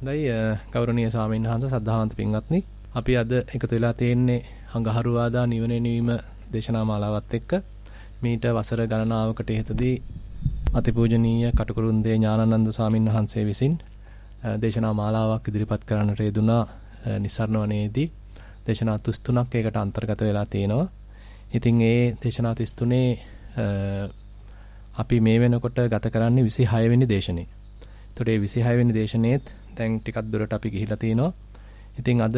හොඳයි ගෞරවනීය ස්වාමීන් වහන්සේ සද්ධාවන්ත පින්වත්නි අපි අද එකතු වෙලා තියෙන්නේ අඟහරුවාදා නිවනේ නිවීම දේශනා මාලාවත් එක්ක මීට වසර ගණනාවකට ඉහතදී අතිපූජනීය කටුකුරුන්දේ ඥානানন্দ ස්වාමීන් වහන්සේ විසින් දේශනා මාලාවක් ඉදිරිපත් කරන්නට යෙදුනා නිසරණ වනයේදී දේශනා 33ක් ඒකට අන්තර්ගත වෙලා තියෙනවා. ඉතින් ඒ දේශනා 33 අපි මේ වෙනකොට ගත කරන්නේ 26 වෙනි දේශනේ. එතකොට මේ 26 වෙනි දේශනේත් දැන් ටිකක් දුරට අපි ගිහිලා තිනවා. ඉතින් අද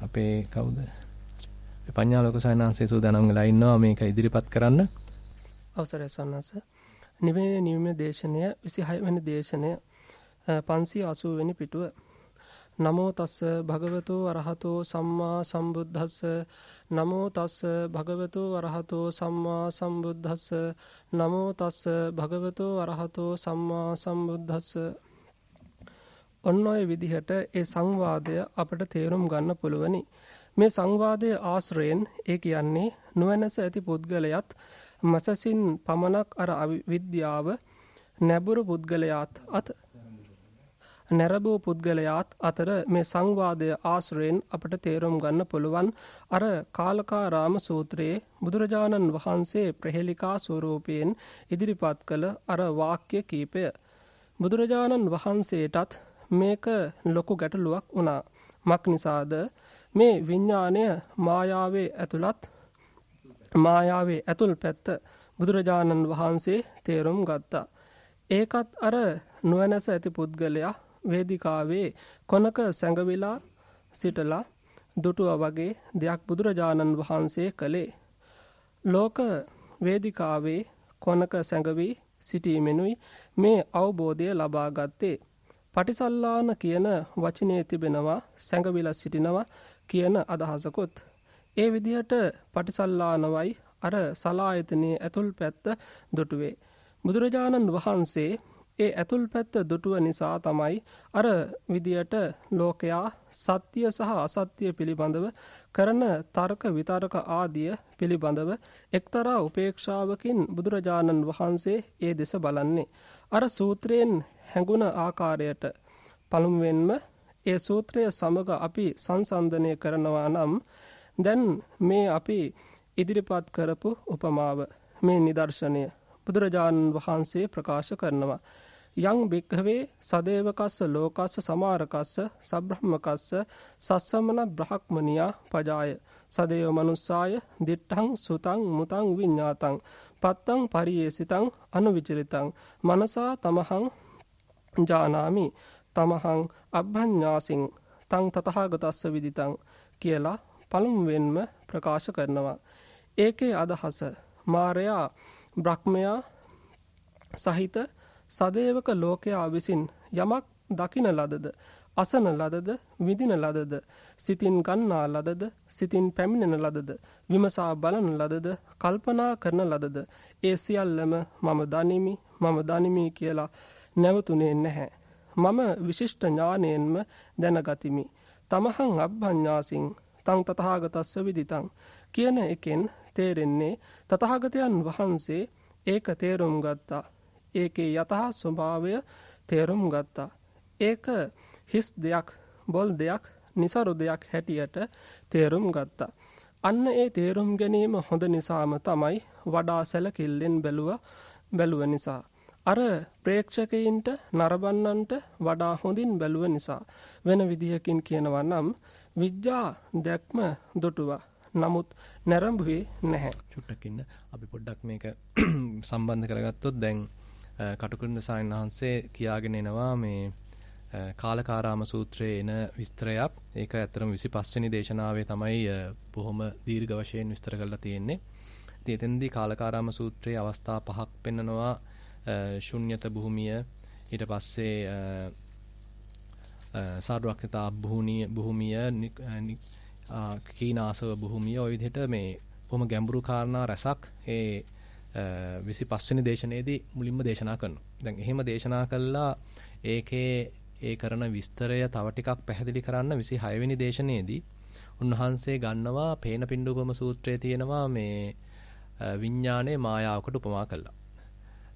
අපේ කවුද? පඤ්ඤාලෝක සයනාංශයේ සූදානම් වෙලා ඉන්නවා මේක ඉදිරිපත් කරන්න. අවසරයි සන්නස. නිවනේ නිවීම දේශනය 26 වෙනි දේශනය 580 වෙනි පිටුව. නමෝ තස්ස භගවතු අරහතෝ සම්මා සම්බුද්දස්ස නමෝ තස්ස භගවතු අරහතෝ සම්මා සම්බුද්දස්ස නමෝ තස්ස භගවතු අරහතෝ සම්මා සම්බුද්දස්ස. ඔන්න ඔය විදිහට ඒ සංවාදය අපට තේරුම් ගන්න පුළුවනි. මේ සංවාදයේ ආශ්‍රයෙන් ඒ කියන්නේ නුවණැස ඇති පුද්ගලයාත් මසසින් පමණක් අර අවිද්‍යාව නැඹුරු පුද්ගලයාත් නැරඹූ පුද්ගලයාත් අතර මේ සංවාදය ආශ්‍රයෙන් අපට තේරුම් ගන්න පුළුවන් අර කාලකාරාම සූත්‍රයේ බුදුරජාණන් වහන්සේ ප්‍රහෙලිකා ස්වරූපයෙන් ඉදිරිපත් කළ අර වාක්‍ය කීපය. බුදුරජාණන් වහන්සේටත් මේක ලොකු ගැටලුවක් වුණා. මක් නිසාද මේ විඥාණය මායාවේ ඇතුල් පැත්ත බුදුරජාණන් වහන්සේ තේරුම් ගත්තා. ඒකත් අර නුවණැස ඇති පුද්ගලයා වේදිකාවේ කොනක සැඟවිලා සිටලා දුටුවා වගේ දෙයක් බුදුරජාණන් වහන්සේ කළේ. ලෝක වේදිකාවේ කොනක සැඟවී සිටීමෙනුයි මේ අවබෝධය ලබා ගත්තේ. පටිසල්ලාන කියන වචනේ තිබෙනවා සැඟවිලා සිටිනවා කියන අදහසකුත්. ඒ විදිහට පටිසල්ලානවයි අර සලායතනයේ ඇතුල් පැත්ත දුටුවේ. බුදුරජාණන් වහන්සේ ඒ ඇතුල් පැත්ත දුටුව නිසා තමයි අර විදියට ලෝකයා සත්‍ය සහ අසත්‍ය පිළිබඳව කරන තර්ක විතර්ක ආදිය පිළිබඳව එක්තරා උපේක්ෂාවකින් බුදුරජාණන් වහන්සේ ඒ දෙස බලන්නේ. අර සූත්‍රයෙන් හැඟුණ ආකාරයට පළමුවෙන්ම ඒ සූත්‍රය සමග අපි සංසන්දනය කරනවා නම් දැන් මේ අපි ඉදිරිපත් කරපු උපමාව මේ නිදර්ශනය බුදුරජාණන් වහන්සේ ප්‍රකාශ කරනවා. යං භික්ඛවේ සදේවකස්ස ලෝකස්ස සමාරකස්ස සබ්‍රහ්මකස්ස සස්සමන බ්‍රහ්මනියා පජාය සදේව මනුස්සාය දිට්ඨං සුතං මුතං විඤ්ඤාතං පත්තං පරියේසිතං අනුවිචරිතං මනසා තමහං ජානාමි තමහං අබ්බඤ්ඤාසින් තං තතහාගතස්ස විදිතං කියලා පළමුවෙන්ම ප්‍රකාශ කරනවා. ඒකේ අදහස මාරයා බ්‍රහ්මයා සහිත සදේවක ලෝකයා විසින් යමක් දකින ලදද අසන ලදද විඳින ලදද සිතින් ගන්නා ලදද සිතින් පැමිණෙන ලදද විමසා බලන ලදද කල්පනා කරන ලදද ඒ සියල්ලම මම දනිමි කියලා නැවතුනේ නැහැ. මම විශිෂ්ට ඥානයෙන්ම දැනගතිමි. තමහං අබ්බඤ්ඤාසින් තං තතහාගතස්ස විදිතං කියන එකෙන් තේරෙන්නේ තතහාගතයන් වහන්සේ ඒක තේරුම් ගත්තා. ඒකේ යථා ස්වභාවය තේරුම් ගත්තා. ඒක හිස් දෙයක්, බොල් දෙයක්, නිසරු දෙයක් හැටියට තේරුම් ගත්තා. අන්න ඒ තේරුම් ගැනීම හොඳ නිසාම තමයි වඩා සැලකිල්ලෙන් බැලුව නිසා. අර ප්‍රේක්ෂකයින්ට නරඹන්නන්ට වඩා හොඳින් බැලුව නිසා. වෙන විදිහකින් කියනවා නම් විඥා දැක්ම දුටුවා. නමුත් නැරඹුවේ නැහැ. චුට්ටක් ඉන්න අපි පොඩ්ඩක් මේක සම්බන්ධ කරගත්තොත් දැන් කටුකුරුන්ද සායන වහන්සේ කියාගෙන එනවා මේ කාලකාරාම සූත්‍රයේ එන විස්තරයක්. ඒක ඇත්තටම 25 වෙනි දේශනාවේ තමයි බොහොම දීර්ඝ වශයෙන් විස්තර කරලා තියෙන්නේ. ඉතින් එතෙන්දී කාලකාරාම සූත්‍රයේ අවස්ථා පහක් පෙන්නනවා. ශුන්්‍යත භූමිය, ඊට පස්සේ සාරවක්්‍යතා භූමිය, කීනාසව භූමිය, ඔය විදිහට මේ බොහොම ගැඹුරු කාරණා රසක් ඒ 25 වෙනි දේශනයේදී මුලින්ම දේශනා කරනවා. දැන් එහෙම දේශනා කළා ඒකේ ඒ කරන විස්තරය තව ටිකක් පැහැදිලි කරන්න 26 වෙනි දේශනයේදී උන්වහන්සේ ගන්නවා පේන පිණ්ඩුකම සූත්‍රයේ තියෙනවා මේ විඥානයේ මායාවකට උපමා කළා.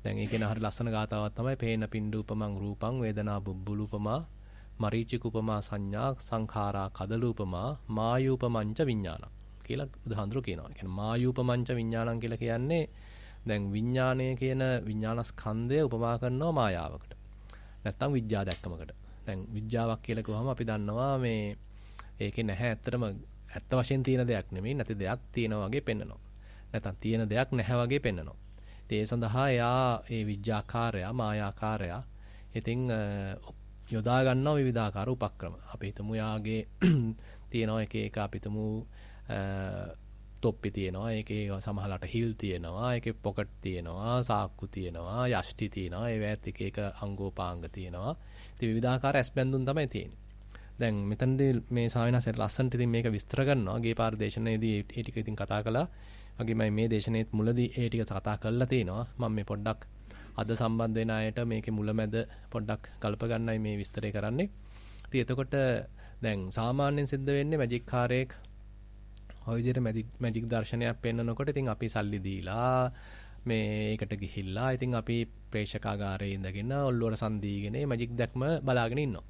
දැන් ඒකේන හරිය ලස්සන ගාතාවක් තමයි පේන පින්ඩූපමං රූපං වේදනා බුබ්බුලූපමා මරීචිකුපමා සංඥා සංඛාරා කදලූපමා මායූපමංච විඥානං කියලා බුදුහාඳුරු කියනවා. ඒ කියන්නේ මායූපමංච විඥානං කියලා කියන්නේ දැන් විඥානය කියන විඥානස්කන්ධය උපමා කරනවා මායාවකට. නැත්තම් විඥා දැක්කමකට. දැන් විඥාවක් කියලා කිව්වම අපි දන්නවා මේ ඒකේ නැහැ ඇත්තටම ඇත්ත වශයෙන් තියෙන දෙයක් නෙමෙයි නැති දෙයක් තියෙනවා වගේ පෙන්නනවා. නැත්තම් තියෙන දෙයක් නැහැ වගේ පෙන්නනවා. ඉතින් ඒ සඳහා එයා ඒ විඥාකාරයා මායාකාරයා ඉතින් යොදා ගන්නවා විවිධාකාර උපක්‍රම. අපි හිතමු යාගේ තියෙනවා එක එක අපි හිතමු තොප්පි තියෙනවා. ඒකේ සමහරලාට හිල් තියෙනවා. ඒකේ පොකට් තියෙනවා. සාක්කු තියෙනවා. යෂ්ටි තියෙනවා. ඒවත් එක එක අංගෝපාංග තියෙනවා. ඉතින් විවිධාකාර ඇස් බැඳුම් තමයි තියෙන්නේ. දැන් මෙතනදී මේ සාවිනාසෙත් ලස්සනට ඉතින් මේක විස්තර කරනවා. ගේ පාර දේශනාවේදී ඒ ටික ඉතින් කතා කළා. වගේම මේ දේශනාවෙත් මුලදී ඒ ටික කතා කරලා තිනවා. මම මේ පොඩ්ඩක් අද සම්බන්ධ වෙන අයට මේකේ මුලමැද පොඩ්ඩක් කල්ප ගන්නයි මේ විස්තරය කරන්නේ. ඉතින් එතකොට දැන් සාමාන්‍යයෙන් සිද්ධ වෙන්නේ මැජික් කාරයෙක් ඔය විදිහට මැජික් දර්ශනයක් පෙන්වනකොට ඉතින් අපි සල්ලි දීලා මේ ඒකට ගිහිල්ලා ඉතින් අපි ප්‍රේක්ෂකාගාරයේ ඉඳගෙන ඔල්ලුවට සන්දීගෙන මැජික් දැක්ම බලාගෙන ඉන්නවා.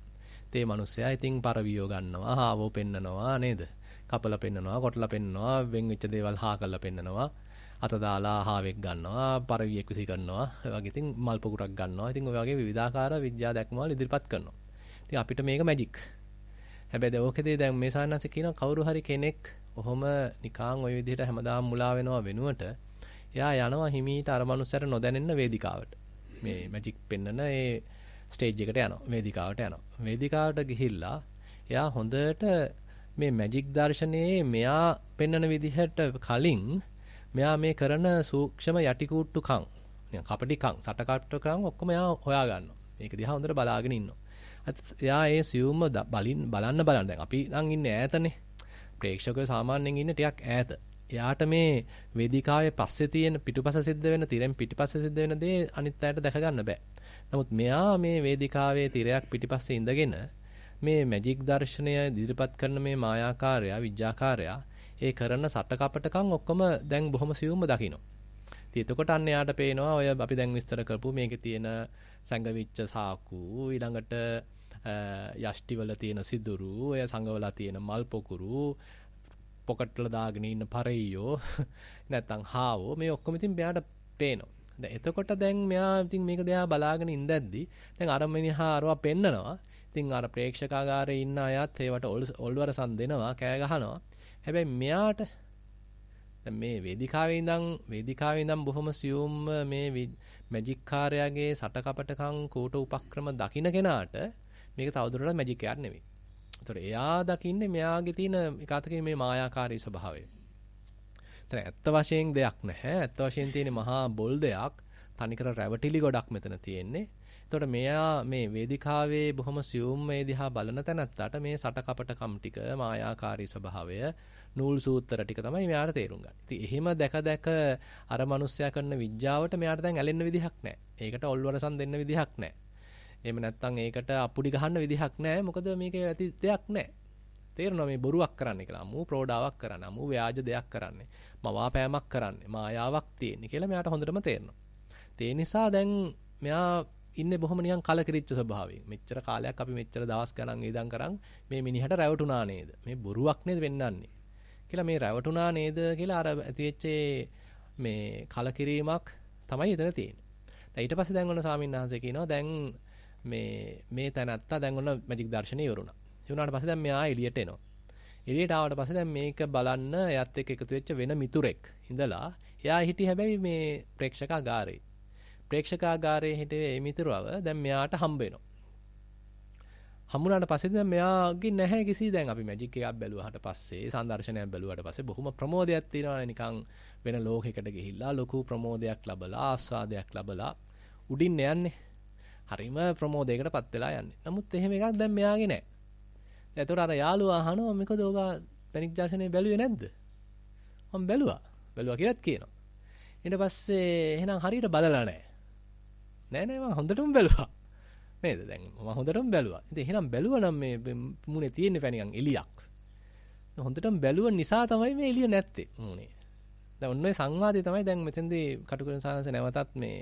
ඒ මිනිස්සයා ඉතින් පරවියෝ ගන්නවා, හාවෝ පෙන්නනවා නේද? කපලා පෙන්නනවා, කොටලා පෙන්නනවා, වෙන් වෙච්ච දේවල් හා කරලා පෙන්නනවා. අත දාලා හාවෙක් ගන්නවා, පරවියෙක් විසි කරනවා. ඒ වගේ ඉතින් මල් පොකුරක් ගන්නවා. ඉතින් ඔය වගේ විවිධාකාර විද්‍යා දැක්මවල ඉදිරිපත් කරනවා. ඉතින් අපිට මේක මැජික්. හැබැයි ඕකේදී දැන් මේ සාන්නස කියන කවුරු හරි කෙනෙක් ඔහොම නිකාන් ওই විදිහට හැමදාම මුලා වෙනවා වෙනුවට එයා යනවා හිමීට අර මනුස්සයාට නොදැනෙන්න වේදිකාවට. මේ මැජික් පෙන්නන ඒ ස්ටේජ් එකට යනවා. වේදිකාවට යනවා. වේදිකාවට ගිහිල්ලා එයා හොඳට මේ මැජික් දර්ශනයේ මෙයා පෙන්නන විදිහට කලින් මෙයා මේ කරන සූක්ෂම යටිකූට්ටුකම් නිකන් කපටිකම් සටකට්ටකම් ඔක්කොම එයා හොයා ගන්නවා. මේක දිහා හොඳට බලාගෙන ඉන්නවා. එයා ඒ සියුම්ම බලන්න දැන් අපි නම් ඉන්නේ ඈතනේ. ප්‍රේක්ෂකයෝ සාමාන්‍යයෙන් ඉන්නේ ටිකක් ඈත. එයාට මේ වේදිකාවේ පස්සේ තියෙන පිටුපස සිද්ධ වෙන තිරෙන් පිටිපස්සේ සිද්ධ වෙන දේ අනිත් අයට දැක ගන්න බෑ. නමුත් මෙයා මේ වේදිකාවේ තිරයක් පිටිපස්සේ ඉඳගෙන මේ මැජික් දර්ශනය ඉදිරිපත් කරන මේ මායාකාරයා විඥාකාරයා ඒ කරන සටකපටකම් ඔක්කොම දැන් බොහොම සියුම්ව දකිනවා. ඉතින් එතකොට අන්න යාට පේනවා ඔය අපි දැන් විස්තර කරපු මේකේ තියෙන සංගවිච්ච සාකු ඊළඟට යෂ්ටි වල තියෙන සිදුරු ඔය සංගවලා තියෙන මල් පොකුරු පොකට් වල දාගෙන ඉන්න පරෙයියෝ නැත්තම් හාවෝ මේ ඔක්කොම ඉතින් මෙයාට පේනවා. දැන් එතකොට දැන් මෙයා ඉතින් මේක දිහා බලාගෙන ඉඳද්දි දැන් අර මිනිහා අරවා පෙන්නනවා. ඉතින් අර ප්‍රේක්ෂකාගාරේ ඉන්න අයත් ඒවට ඔල්වරසන් දෙනවා කෑ ගහනවා. හැබැයි මෙයාට දැන් මේ වේදිකාවේ ඉඳන් බොහොම සියුම් මේ මැජික් කාර්යයේ සටකපටකම් කෝට උපක්‍රම දකින්න කෙනාට මේක තවදුරටත් මැජික් එකක් නෙවෙයි. ඒතකොට එයා දකින්නේ මෙයාගේ තියෙන එකතකින් මේ මායාකාරී ස්වභාවය. ඒතර ඇත්ත වශයෙන් දෙයක් නැහැ. ඇත්ත වශයෙන් තියෙන මහා බොල් දෙයක් තනිකර රැවටිලි ගොඩක් මෙතන තියෙන්නේ. එතකොට මෙයා මේ වේදිකාවේ බොහොම සියුම් මේ දිහා බලන තැනත්තාට මේ සටකපටකම් ටික මායාකාරී ස්වභාවය නූල් සූත්‍ර ටික තමයි මෙයාට තේරුම් ගන්න. ඉතින් එහෙම දැක අර මිනිස්සයා කරන විද්‍යාවට මෙයාට දැන් ඇලෙන්න විදිහක් නැහැ. ඒකට ඔල්වරසන් දෙන්න විදිහක් නැහැ. එහෙම නැත්නම් ඒකට අපුඩි ගහන්න විදිහක් නැහැ. මොකද මේක ඇති දෙයක් නැහැ. තේරෙනවා මේ බොරුවක් කරන්නේ කියලා. අමු ප්‍රෝඩාවක් කරන්නේ. අමු ව්‍යාජ දෙයක් කරන්නේ. මවාපෑමක් කරන්නේ. මායාවක් තියෙන්නේ කියලා මෙයාට හොඳටම තේරෙනවා. ඒ නිසා දැන් මෙයා ඉන්නේ බොහොම නිකන් කලකිරිච්ච ස්වභාවයෙන්. මෙච්චර කාලයක් අපි මෙච්චර දවස් ගණන් වේදම් කරන් මේ මිනිහට රැවටුණා නේද? මේ බොරුවක් නේද වෙන්නන්නේ? කියලා මේ රැවටුණා නේද කියලා අර ඇතිවෙච්ච මේ කලකිරීමක් තමයි එතන තියෙන්නේ. දැන් ඊට පස්සේ දැන් ඔන්න ස්වාමීන් කියනවා දැන් මේ තැනත්තා දැන් ඔන්න මැජික් දර්ශනේ ඉවරුණා. ඉවරුණාට පස්සේ දැන් මෙයා එළියට එනවා. එළියට ආවට පස්සේ දැන් මේක බලන්න එයත් එක්ක එකතු වෙච්ච වෙන මිතුරෙක් ඉඳලා එයා හිටියේ හැබැයි මේ ප්‍රේක්ෂකාගාරේ. ප්‍රේක්ෂකාගාරයේ හිටියේ මේ මිතුරව දැන් මෙයාට හම්බ වෙනවා. හම්බුනාට පස්සේ දැන් මෙයාගේ නැහැ කිසි දැන් අපි මැජික් එකක් බැලුවාට පස්සේ සංදර්ශනයක් බැලුවාට පස්සේ බොහොම ප්‍රමෝදයක් තියෙනවානේ නිකන් වෙන ලෝකයකට ගිහිල්ලා ලොකු ප්‍රමෝදයක් ලැබලා ආස්වාදයක් ලැබලා උඩින් යන්නේ. හරිම ප්‍රමෝදයකටපත් වෙලා යන්නේ. නමුත් එහෙම එකක් දැන් මෙයාගේ නැහැ. ඒතකොට අර යාළුවා අහනවා මොකද ඔබ මැජික් දර්ශනේ බැලුවේ නැද්ද? මම බැලුවා. බැලුවා කියලාත් කියනවා. ඊට පස්සේ එහෙනම් හරියට බලලා නැහැ. නෑ මම හොඳටම බැලුවා. නේද? දැන් මම හොඳටම බැලුවා. ඉතින් එහෙනම් බැලුවා නම් මේ මුනේ තියෙන්නේ පැනිකන් එලියක්. හොඳටම බැලුව නිසා තමයි මේ එළිය නැත්තේ මුනේ. දැන් ඔන්න ඔය සංවාදය තමයි දැන් මෙතෙන්දී කටුකුරුන් සාංශ නැවතත් මේ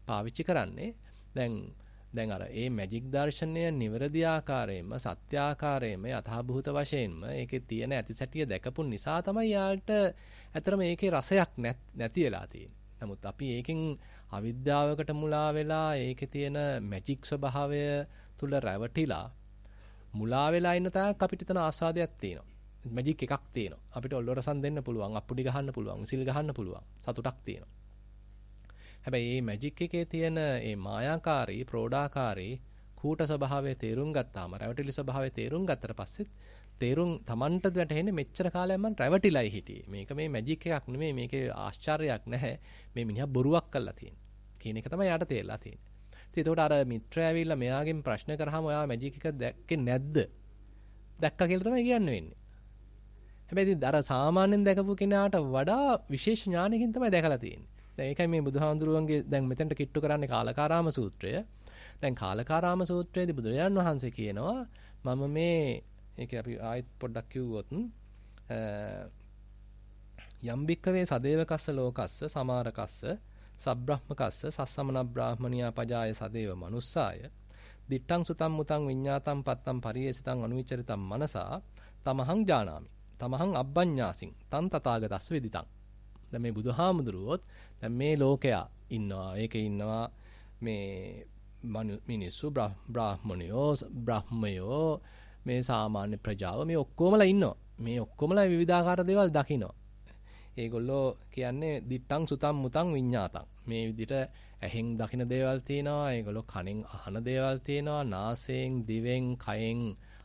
පාවිච්චි කරන්නේ දැන් අර ඒ මැජික් දර්ශනය නිවැරදි ආකාරයෙන්ම සත්‍ය ආකාරයෙන්ම යථාභූත වශයෙන්ම ඒකේ තියෙන ඇතිසැටිය දැකපු නිසා තමයි යාට ඇත්තටම ඒකේ රසයක් නැති වෙලා තියෙන්නේ. නමුත් අපි ඒකෙන් අවිද්‍යාවකට මුලා වෙලා ඒකේ තියෙන මැජික් ස්වභාවය තුල රැවටිලා මුලා වෙලා ඉන්න තාක් අපිට තන ආස්වාදයක් තියෙනවා. මැජික් එකක් තියෙනවා. අපිට ඔල්ලොරසන් දෙන්න පුළුවන්, අප්පුඩි ගහන්න පුළුවන්, විසිල් ගහන්න පුළුවන්. සතුටක් තියෙනවා. හැබැයි මේ මැජික් එකේ තියෙන මේ මායාකාරී, ප්‍රෝඩාකාරී කූට ස්වභාවය තේරුම් ගත්තාම, රැවටිලි ස්වභාවය තේරුම් ගත්තට පස්සෙත් තමන්ට වැටහෙන්නේ මෙච්චර කාලයක් මම රැවටිලායි හිටියේ. මේක මේ මැජික් එකක් නෙමෙයි, මේකේ ආශ්චර්යයක් නැහැ. මේ මිනිහා බොරුවක් කරලා තියෙන්නේ. කියන එක තමයි යාට තේරලා තියෙන්නේ. ඉතින් ඒකට අර මිත්‍රයා ඇවිල්ලා මෙයාගෙන් ප්‍රශ්න කරාම ඔයා මැජික් එක දැක්කේ නැද්ද? දැක්කා කියලා තමයි කියන්න වෙන්නේ. හැබැයි ඉතින් අර සාමාන්‍යයෙන් දැකපු කෙනාට වඩා විශේෂ ඥානයකින් තමයි දැකලා තියෙන්නේ. දැන් ඒකයි මේ බුදුහාඳුරුවන්ගේ දැන් මෙතෙන්ට කිට්ටු කරන්නේ කාලකාරාම සූත්‍රය. දැන් කාලකාරාම සූත්‍රයේදී බුදුරජාණන් වහන්සේ කියනවා මම මේ ඒක අපි ආයෙත් පොඩ්ඩක් කිව්වොත් යම්බික්කවේ සදේවකස්ස ලෝකස්ස සමාරකස්ස සබ්‍රහ්මකස්ස සස්සමන බ්‍රාහ්මනියා පජාය සදේව මනුස්සාය දිත්තං සුතං මුතං විඤ්ඤාතං පත්තං පරියේසිතං අනුවිචරිතං මනසා තමහං ජානාමි තමහං අබ්බඤ්ඤාසින් තං තථාගතස්ස විදිතං. දැන් මේ බුදුහාමුදුරුවොත් දැන් මේ ලෝකයා ඉන්නවා, ඒකේ ඉන්නවා මේ මිනිස්සු බ්‍රාහ්මණයෝ බ්‍රහ්මයෝ මේ සාමාන්‍ය ප්‍රජාව මේ ඔක්කොමලා ඉන්නවා. මේ ඔක්කොමලා විවිධාකාර දේවල් දකිනවා. ඒගොල්ලෝ කියන්නේ දිත්තං සුතං මුතං විඤ්ඤාතං. මේ විදිහට ඇහෙන් දකින දේවල් තියෙනවා. ඒගොල්ලෝ කනෙන් අහන දේවල් තියෙනවා. නාසයෙන්, දිවෙන්, කයෙන්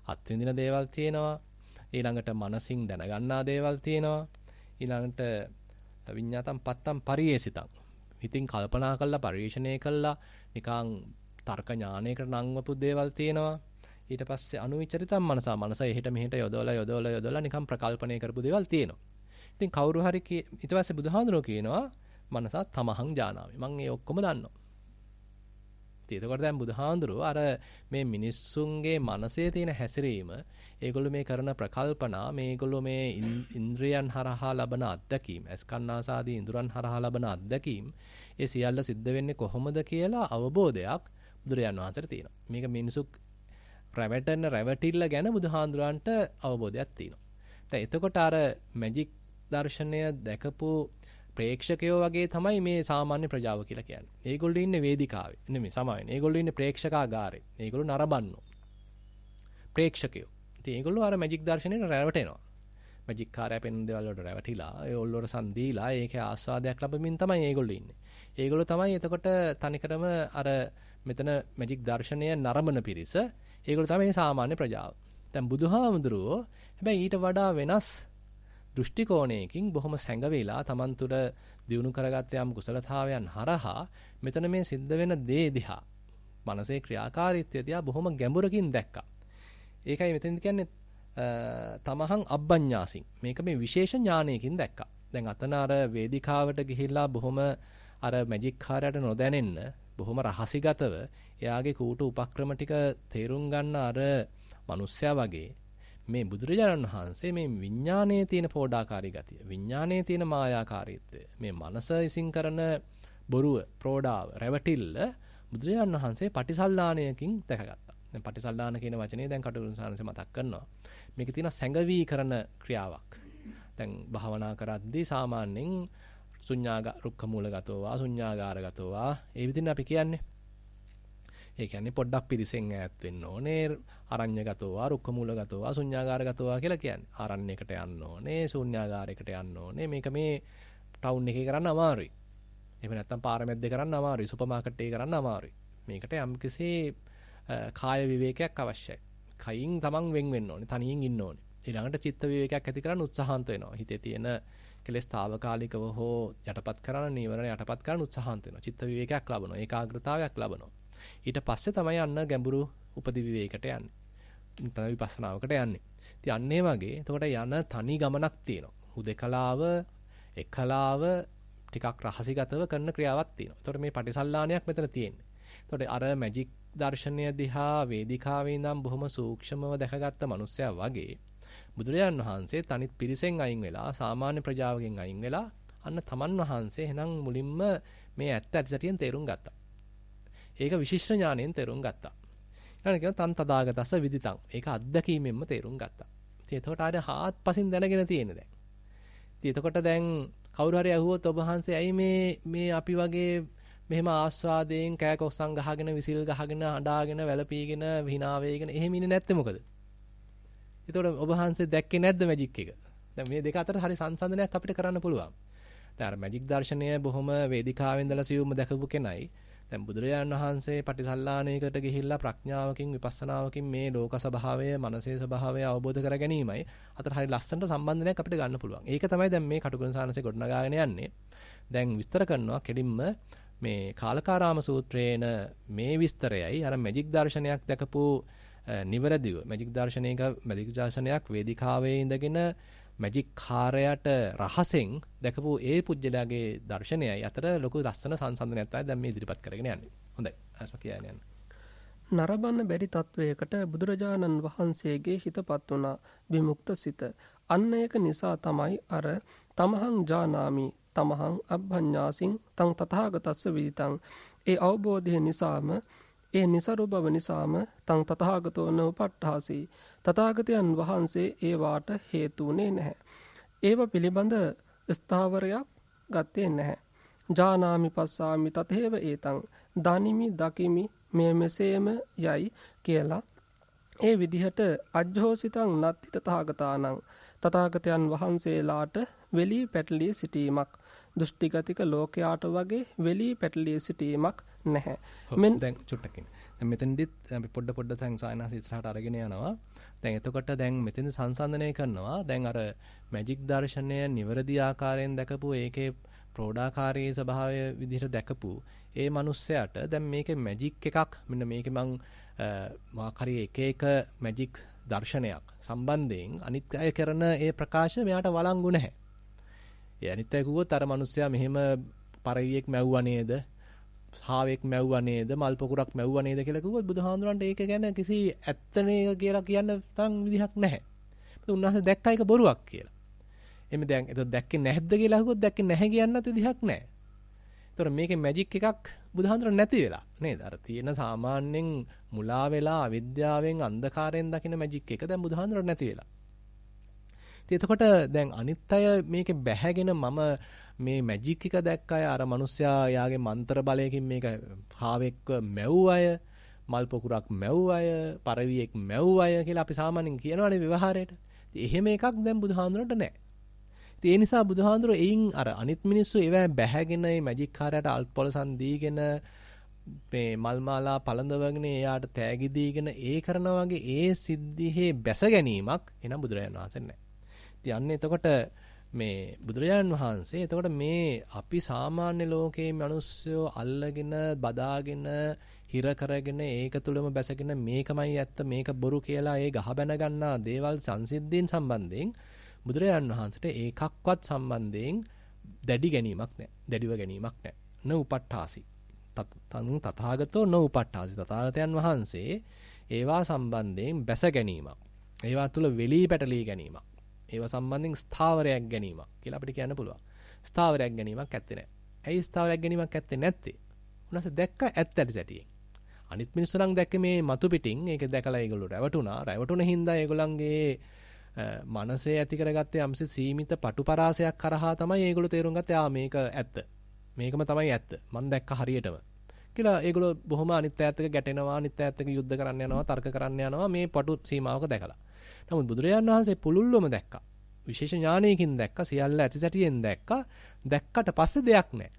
අත්විඳින දේවල් තියෙනවා. ඊළඟට මනසින් දැනගන්නා දේවල් තියෙනවා. ඊළඟට විඤ්ඤාතං පත්තං පරියේසිතං. හිතින් කල්පනා කරලා පරිශ්‍රණය කළා නිකං තර්ක ඥානයකට නංවපු දේවල් තියෙනවා. ඊට පස්සේ අනුවිචරිතම් මනස එහෙට මෙහෙට යොදවලා නිකන් ප්‍රකල්පණය කරපු දේවල් තියෙනවා. ඉතින් කවුරු හරි ඊට පස්සේ බුදුහාඳුරෝ කියනවා මනස තමහං ජානාමි. මම ඒ ඔක්කොම දන්නවා. ඉතින් එතකොට දැන් බුදුහාඳුරෝ අර මේ මිනිස්සුන්ගේ මනසේ තියෙන හැසිරීම, ඒගොල්ලෝ මේ කරන ප්‍රකල්පනා, මේගොල්ලෝ මේ ඉන්ද්‍රියන් හරහා ලබන අත්දැකීම්, අස්කන්නාසාදී ඉන්ද්‍රයන් හරහා ලබන අත්දැකීම්, ඒ සියල්ල සිද්ධ වෙන්නේ කොහොමද කියලා අවබෝධයක් බුදුරයන් වහන්සේට තියෙනවා. මේක මිනිසු රැවටිල්ල ගැන බුදුහාඳුරන්ට අවබෝධයක් තියෙනවා. දැන් එතකොට අර මැජික් දර්ශනය දැකපු ප්‍රේක්ෂකයෝ වගේ තමයි මේ සාමාන්‍ය ප්‍රජාව කියලා කියන්නේ. ඒගොල්ලෝ ඉන්නේ වේදිකාවේ. නෙමෙයි සමාවෙන්නේ. ඒගොල්ලෝ ඉන්නේ ප්‍රේක්ෂකාගාරේ. ඒගොල්ලෝ නරඹන්නෝ. ප්‍රේක්ෂකයෝ. ඉතින් ඒගොල්ලෝ අර මැජික් දර්ශනයට රැවටෙනවා. මැජික් කාර්යය පෙන්වන දේවල් වලට රැවටිලා, ඒ ඔල්ලොර සම්දීලා ඒකේ ආස්වාදයක් ලැබෙමින් තමයි ඒගොල්ලෝ ඉන්නේ. ඒගොල්ලෝ තමයි එතකොට තනිකරම අර මෙතන මැජික් දර්ශනය නරඹන පිරිස. ඒගොල්ලෝ තමයි සාමාන්‍ය ප්‍රජාව. දැන් බුදුහාමුදුරුවෝ හැබැයි ඊට වඩා වෙනස් දෘෂ්ටි කෝණයකින් බොහොම සැඟවිලා Taman තුර දියුණු කරගත්ත යම් කුසලතාවයන් හරහා මෙතන මේ සිද්ධ වෙන දේ දිහා මනසේ ක්‍රියාකාරීත්වය දිහා බොහොම ගැඹුරකින් දැක්කා. ඒකයි මෙතෙන්ද කියන්නේ තමහං අබ්බඤ්ඤාසින්. මේක මේ විශේෂ ඥානයකින් දැක්කා. දැන් අතන අර වේදිකාවට ගිහිල්ලා බොහොම අර මැජික් කාර්යයට නොදැනෙන්න බොහොම රහසිගතව එයාගේ කූට උපක්‍රම ටික තේරුම් ගන්න අර මිනිස්සයා වගේ මේ බුදුරජාණන් වහන්සේ මේ විඥානයේ තියෙන පෝඩාකාරී ගතිය, විඥානයේ තියෙන මායාකාරීත්වය, මේ මනස විසින් කරන බොරුව, ප්‍රෝඩාව, රැවටිල්ල බුදුරජාණන් වහන්සේ පටිසල්ලාණයකින් දැකගත්තා. දැන් පටිසල්ලාණ කියන වචනේ දැන් කටුකුරුන් සානසේ මතක් කරනවා. මේකේ තියෙන සැඟවී කරන ක්‍රියාවක්. දැන් භාවනා කරද්දී සාමාන්‍යයෙන් රුක්ඛ මූලගතෝවා, ශුඤ්ඤාගාරගතෝවා ඒ විදිහට අපි කියන්නේ. ඒ කියන්නේ පොඩ්ඩක් පිරිසෙන් ඈත් වෙන්න ඕනේ. අරඤ්‍යගතෝවා, රුක්ඛ මූලගතෝවා, ශුඤ්ඤාගාරගතෝවා කියලා කියන්නේ. ආරණ්‍යයකට යන්න ඕනේ, ශුඤ්ඤාගාරයකට යන්න ඕනේ. මේක මේ ටවුන් එකේ කරන්න අමාරුයි. එහෙම නැත්නම් පාරමැද්දේ කරන්න අමාරුයි, සුපර් මාකට් එකේ කරන්න අමාරුයි. මේකට යම්කිසි කාය විවේකයක් අවශ්‍යයි. කයින් තමන් වෙන් වෙන්න ඕනේ, තනියෙන් ඉන්න ඕනේ. ඊළඟට චිත්ත විවේකයක් ඇති කරන්න උත්සාහන්ත වෙනවා. හිතේ තියෙන කෙලෙස් తాවකාලිකව හෝ යටපත් කරන්න, නීවරණ යටපත් කරන්න උත්සාහන්ත වෙනවා. චිත්ත විවේකයක් ලබනවා, ඒකාග්‍රතාවයක් ලබනවා. ඊට පස්සේ තමයි යන්න ගැඹුරු උපදි විවේකයට යන්නේ. තමයි විපස්සනාවකට යන්නේ. ඉතින් අන්න ඒ වගේ එතකොට යන තනි ගමනක් තියෙනවා. හුදකලාව, එකලාව ටිකක් රහසිගතව කරන ක්‍රියාවක් තියෙනවා. එතකොට මේ පටිසල්ලාණයක් මෙතන තියෙන්නේ. එතකොට අර මැජික් දර්ශනය දිහා වේදිකාවේ ඉඳන් බොහොම සූක්ෂමව දැකගත්ත මිනිස්සයා වගේ බුදුරජාණන් වහන්සේ තනිත් පිරිසෙන් අයින් වෙලා සාමාන්‍ය ප්‍රජාවකින් අයින් වෙලා අන්න තමන් වහන්සේ එහෙනම් මුලින්ම මේ ඇත්ත ඇතිසැටියෙන් තේරුම් ගත්තා. ඒක විශිෂ්ට ඥාණයෙන් තේරුම් ගත්තා. ඊළඟට කියන තන් තදාගතස විදිතං. ඒක අත්දැකීමෙන්ම තේරුම් ගත්තා. ඉතින් එතකොට ආර හාත්පසින් දැනගෙන තියෙන්නේ දැන්. ඉතින් එතකොට දැන් කවුරු හරි අහුවොත් ඔබ වහන්සේ ඇයි මේ අපි වගේ මෙහෙම ආස්වාදයෙන් කෑකොස්සන් ගහගෙන විසිල් ගහගෙන අඬාගෙන වැළපීගෙන hina වේගෙන එහෙම ඉන්නේ නැත්තේ මොකද? එතකොට ඔබ වහන්සේ දැක්කේ නැද්ද මැජික් එක? දැන් මේ දෙක අතර හරි සංසන්දනයක් අපිට කරන්න පුළුවන්. දැන් අර මැජික් දර්ශනය බොහොම වේදිකාවෙන් ඉඳලා සියුම්ම දැකපු කෙනයි දැන් බුදුරජාණන් වහන්සේ පටිසල්ලාණයකට ගිහිල්ලා ප්‍රඥාවකින් විපස්සනාවකින් මේ ලෝක ස්වභාවය, මනසේ ස්වභාවය අවබෝධ කර ගැනීමයි අතර හරි ලස්සනට සම්බන්ධනයක් අපිට ගන්න පුළුවන්. ඒක තමයි දැන් මේ කටුකුරුන් සානසේ ගොඩනගාගෙන යන්නේ. දැන් විස්තර කරනවා කෙලින්ම මේ කාලකාරාම සූත්‍රයේන මේ විස්තරයයි අර මැජික් දර්ශනයක් දැකපු නිවැරදිව මැජික් දර්ශනයක් වේදිකාවේ ඉඳගෙන මැජික් කාර්යයට රහසෙන් දැකපු ඒ පුජ්‍යලයාගේ දර්ශනයයි අතර ලොකු ලස්සන සංසන්දනයක් තමයි දැන් මේ ඉදිරිපත් කරගෙන යන්නේ. හොඳයි. අස්ම කියන්න යන්න. නරඹන්න බැරි තත්වයකට බුදුරජාණන් වහන්සේගේ හිතපත් වුණා විමුක්ත සිත. අන්න ඒක නිසා තමයි අර තමහං ජානාමි තමහං අබ්බඤ්ඤාසින් තං තථාගතස්ස විදිතං. ඒ අවබෝධය නිසාම ඒ නිසරු බව නිසාම තං තථාගතෝ නෝපට්ඨාසි. තථාගතයන් වහන්සේ ඒ වාට හේතුුනේ නැහැ. ඒව පිළිබඳ ස්ථාවරයක් ගත්තේ නැහැ. ජානාමි පස්සාමි තතේව ඒතං දනිමි දකිමි මේ මෙසේම යයි කියලා ඒ විදිහට අජ්ජෝසිතං නත්ති තථාගතානං තථාගතයන් වහන්සේලාට වෙලී පැටලී සිටීමක් දෘෂ්ටිගතික ලෝකයාට වගේ වෙලී පැටලී සිටීමක් නැහැ. මෙන් දැන් චුට්ටකින් දැන් මෙතනදිත් අපි පොඩ තැන් සායනස් ඉස්සරහට අරගෙන යනවා. දැන් එතකොට දැන් මෙතන සංසන්දනය කරනවා. දැන් අර මැජික් දර්ශනය නිවැරදි ආකාරයෙන් දැකපු ඒකේ ප්‍රෝඩාකාරී ස්වභාවය විදිහට දැකපු ඒ මිනිස්සයාට දැන් මේකේ මැජික් එකක් මෙන්න මේකේ මං මාකරි එක මැජික් දර්ශනයක් සම්බන්ධයෙන් අනිත් අය කරන ඒ ප්‍රකාශ මෙයාට වළංගු නැහැ. ඒ අනිත් අය කිව්වොත් අර මිනිස්සයා මෙහෙම පරිවියෙක් මැව්වා නේද? හාවෙක් මැව්වා නේද? මල් පොකුරක් මැව්වා නේද කියලා කිව්වොත් බුදුහාඳුරන්ට ඒක ගැන කිසි ඇත්තනේ කියලා කියන්න තරම් විදිහක් නැහැ. මොකද උන්වහන්සේ දැක්ක එක බොරුවක් කියලා. එමෙ දැන් ඒක දැක්කේ නැද්ද කියලා අහුවොත් දැක්කේ නැහැ කියන්නත් විදිහක් නැහැ. ඒතර මේකේ මැජික් එකක් බුදුහාඳුරන් නැති වෙලා නේද? අර තියෙන සාමාන්‍යයෙන් මුලා වෙලා අවිද්‍යාවෙන් අන්ධකාරයෙන් දකින මැජික් එක දැන් බුදුහාඳුරන් නැති වෙලා. ඉතින් එතකොට දැන් අනිත් අය මේකේ බැහැගෙන මම මේ මැජික් එක දැක්ක අය අර මිනිස්සයා යාගේ මන්ත්‍ර බලයකින් මේක කාවෙක්ව මැව් අය, මල් පොකුරක් මැව් අය, පරවියෙක් මැව් අය කියලා අපි සාමාන්‍යයෙන් කියනවානේ ව්‍යවහාරයට. ඉතින් එහෙම එකක් දැන් බුදුහාඳුරන්ට නැහැ. ඒ නිසා බුදුහාඳුරෝ එයින් අර අනිත් මිනිස්සු ඒවා බැහැගෙන මේ මැජික් කාර්යයට අල්පොලසන් දීගෙන මේ මල් මාලා පළඳවගෙන එයාට තෑගි දීගෙන ඒ කරනා වගේ ඒ සිද්ධියේ බැස ගැනීමක් එනම් බුදුරජාණන් වහන්සේ නැහැ. ඉතින් අන්න එතකොට මේ බුදුරජාණන් වහන්සේ එතකොට මේ අපි සාමාන්‍ය ලෝකයේ මිනිස්සු අල්ලගෙන බදාගෙන හිර කරගෙන ඒක තුලම බැසගෙන මේකමයි ඇත්ත මේක බොරු කියලා ඒ ගහ බැන ගන්නා දේවල් සංසිද්ධීන් සම්බන්ධයෙන් බුදුරජාණන් වහන්සේට ඒකක්වත් සම්බන්ධයෙන් දැඩි ගැනීමක් නැහැ. දැඩිව ගැනීමක් නැහැ. න උපට්ඨාසි. තථාගතෝ න උපට්ඨාසි. තථාගතයන් වහන්සේ ඒවා සම්බන්ධයෙන් බැස ගැනීමක්. ඒවා තුල වෙලී පැටලී ගැනීමක්. ඒවා සම්බන්ධයෙන් ස්ථාවරයක් ගැනීමක් කියලා අපිට කියන්න පුළුවන්. ස්ථාවරයක් ගැනීමක් ඇත්තේ නැහැ. ඇයි ස්ථාවරයක් ගැනීමක් ඇත්තේ නැත්තේ? උනස දැක්ක ඇත්ත ඇති සැටියෙන්. අනිත් මිනිස්සු නම් දැක්කේ මේ මතු පිටින් ඒක දැකලා ඒගොල්ලෝ රැවටුණා. රැවටුණ හින්දා ඒගොල්ලන්ගේ මනසේ ඇති කරගත්තේ යම්සේ සීමිත පටුපරාසයක් කරහා තමයි ඒගොල්ලෝ තේරුම් ගත්තේ මේක ඇත්ත. මේකම තමයි ඇත්ත. මම දැක්ක හරියටම. කියලා ඒගොල්ලෝ බොහොම අනිත් ඈත් එක ගැටෙනවා, අනිත් ඈත් එක යුද්ධ කරන්න යනවා, තර්ක කරන්න යනවා මේ පටු සීමාවක දැකලා. නමුත් බුදුරජාණන් වහන්සේ පුළුල්වම දැක්කා. විශේෂ ඥානයකින් දැක්කා, සියල්ල ඇතිසැටියෙන් දැක්කා. දැක්කට පස්සේ දෙයක් නැහැ.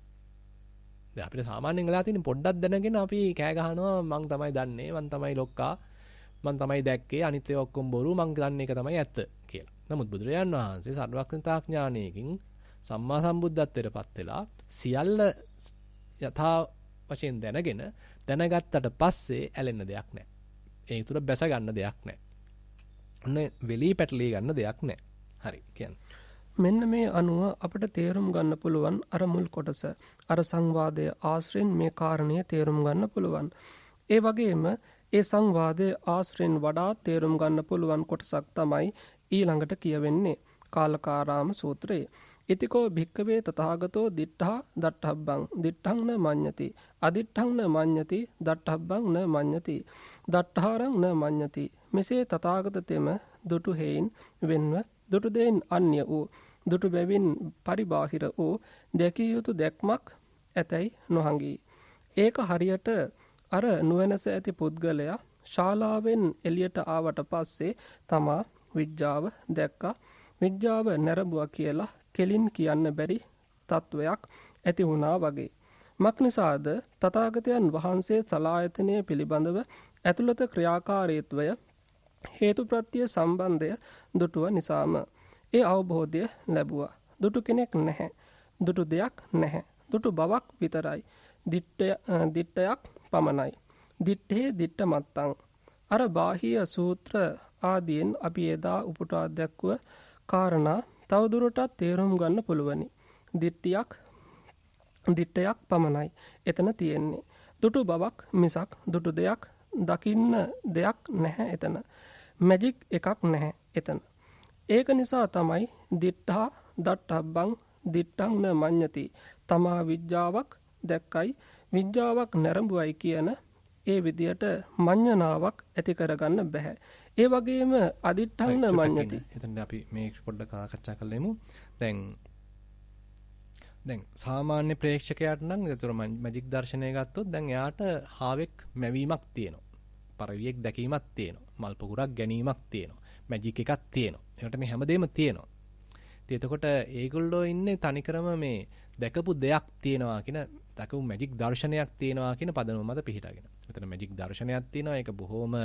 දැන් අපිට සාමාන්‍යයෙන් වෙලා තියෙන පොඩ්ඩක් දැනගෙන අපි කෑ ගහනවා මං තමයි දන්නේ, මං තමයි ලොක්කා, මං තමයි දැක්කේ, අනිත් ඒවා ඔක්කොම බොරු, මං දන්නේ එක තමයි ඇත්ත කියලා. නමුත් බුදුරජාණන් වහන්සේ සර්වඥතා ඥානයකින් සම්මා සම්බුද්ධත්වයටපත් වෙලා සියල්ල යථා වශයෙන් දැනගත්තට පස්සේ ඇලෙන්න දෙයක් නැහැ. ඒ තුර බැස ගන්න දෙයක් නැහැ. ඔන්න වෙලී පැටලී ගන්න දෙයක් නැහැ. හරි කියන්නේ. මෙන්න මේ අනුව අපිට තේරුම් ගන්න පුළුවන් අර මුල් කොටස. අර සංවාදයේ ආශ්‍රයෙන් මේ කාරණය තේරුම් ගන්න පුළුවන්. ඒ වගේම ඒ සංවාදයේ ආශ්‍රයෙන් වඩා තේරුම් ගන්න පුළුවන් කොටසක් තමයි ඊළඟට කියවෙන්නේ කාලකාරාම සූත්‍රය. ඉතිකෝ භික්කවේ තථාගතෝ දිට්ඨා දට්ඨබ්බං දිට්ඨං න මඤ්ඤති අදිට්ඨං න මඤ්ඤති දට්ඨබ්බං න මඤ්ඤති දට්ඨාරං න මඤ්ඤති මෙසේ තථාගත තෙම දුටු හේයින් වෙන්ව දුටු දෙයින් අන්‍ය වූ දුටු බැවින් පරිබාහිර වූ දැකිය යුතු දැක්මක් ඇතැයි නොහඟී. ඒක හරියට අර නුවණැස ඇති පුද්ගලයා ශාලාවෙන් එළියට ආවට පස්සේ තමා විඥාව දැක්කා. විඥාව නැරඹුවා කියලා කෙලින් කියන්න බැරි තත්වයක් ඇති වුණා වගේ. මක්නිසාද තථාගතයන් වහන්සේ සලායතනය පිළිබඳව ඇතුළත ක්‍රියාකාරීත්වය හේතුප්‍රත්‍ය සම්බන්ධය දුටුව නිසාම ඒ අවබෝධය ලැබුවා. දුටු කෙනෙක් නැහැ. දුටු දෙයක් නැහැ. දුටු බවක් විතරයි. දිට්ඨයක් පමණයි. දිට්ඨේ දිට්ඨ මත්තං. අර බාහිය සූත්‍ර ආදීන් අපි එදා උපුටා දැක්ව කාරණා තවදුරටත් තේරුම් ගන්න පුළුවනි. දිට්ඨයක් පමණයි එතන තියෙන්නේ. දුටු බවක් මිසක් දුටු දෙයක් දකින්න දෙයක් නැහැ එතන. මැජික් එකක් නැහැ එතන. ඒක නිසා තමයි දිට්ඨා දට්ඨබ්බං දිට්ඨං න මඤ්ඤති. තමා විඥාවක් දැක්කයි විඥාවක් නැරඹුවයි කියන ඒ විදියට මඤ්ඤණාවක් ඇති කරගන්න බෑ. ඒ වගේම අදිට්ඨං න මඤ්ඤති. එතන අපි මේ පොඩ්ඩක් සාකච්ඡා කරලෙමු. දැන් සාමාන්‍ය ප්‍රේක්ෂකයාට නම් ඒතර මැජික් දර්ශනය ගත්තොත් දැන් එයාට හාවෙක් මැවීමක් තියෙනවා. පරවියෙක් දැකීමක් තියෙනවා. මල් පොකුරක් ගැනීමක් තියෙනවා. මැජික් එකක් තියෙනවා. ඒකට මේ හැමදේම තියෙනවා. ඉතින් එතකොට ඒගොල්ලෝ ඉන්නේ තනිකරම මේ දැකපු දෙයක් තියෙනවා කියන දැකපු මැජික් දර්ශනයක් තියෙනවා කියන පදනම මත පිහිටාගෙන. එතන මැජික් දර්ශනයක් තියෙනවා. ඒක බොහොම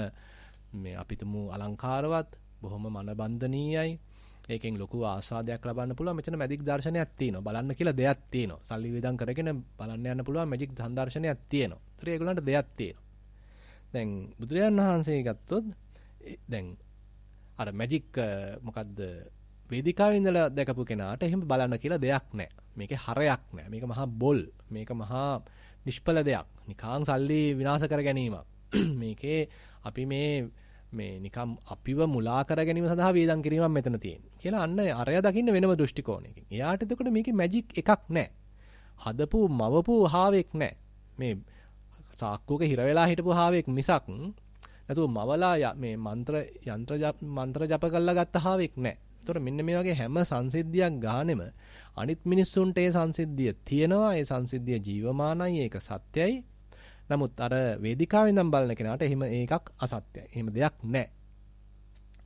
මේ අපිටම අලංකාරවත්, බොහොම මනබන්ධනීයයි. ඒකෙන් ලොකු ආස්වාදයක් ලබන්න පුළුවන්. මෙතන මැජික් දර්ශනයක් තියෙනවා. බලන්න කියලා දෙයක් තියෙනවා. සල්ලි වේදම් කරගෙන බලන්න යන්න පුළුවන් මැජික් දර්ශනයක් තියෙනවා. ඒතර ඒගොල්ලන්ට දෙයක් තියෙනවා. දැන් බුදුරජාණන් වහන්සේ ගත්තොත් දැන් අර මැජික් මොකද්ද වේදිකාවේ ඉඳලා දැකපු කෙනාට එහෙම බලන්න කියලා දෙයක් නැහැ. මේකේ හරයක් නැහැ. මේක මහා බොල්. මේක මහා නිෂ්ඵල දෙයක්. නිකං සල්ලි විනාශ කර ගැනීමක්. මේකේ අපි මේ නිකම් අපිව මුලා කර ගැනීම සඳහා වේදම් කිරීමක් මෙතන තියෙන්නේ. කියලා අන්න අරය දකින්න වෙනම දෘෂ්ටි කෝණයකින්. එයාට එතකොට මේකේ මැජික් එකක් නැහැ. හදපු මවපු හාවෙක් නැහැ. මේ සාක්කුවක හිර වෙලා හිටපු හාවෙක් මිසක් නැතුව මවලා මේ මන්ත්‍ර ජප කරලා ගත්ත හාවෙක් නැහැ. ඒතකොට මෙන්න මේ වගේ හැම සංසිද්ධියක් ගානෙම අනිත් මිනිස්සුන්ට ඒ සංසිද්ධිය තියෙනවා. ඒ සංසිද්ධිය ජීවමානයි. ඒක සත්‍යයි. නමුත් අර වේදිකාවෙන් නම් බලන කෙනාට එහෙම ඒකක් අසත්‍යයි. එහෙම දෙයක් නැහැ.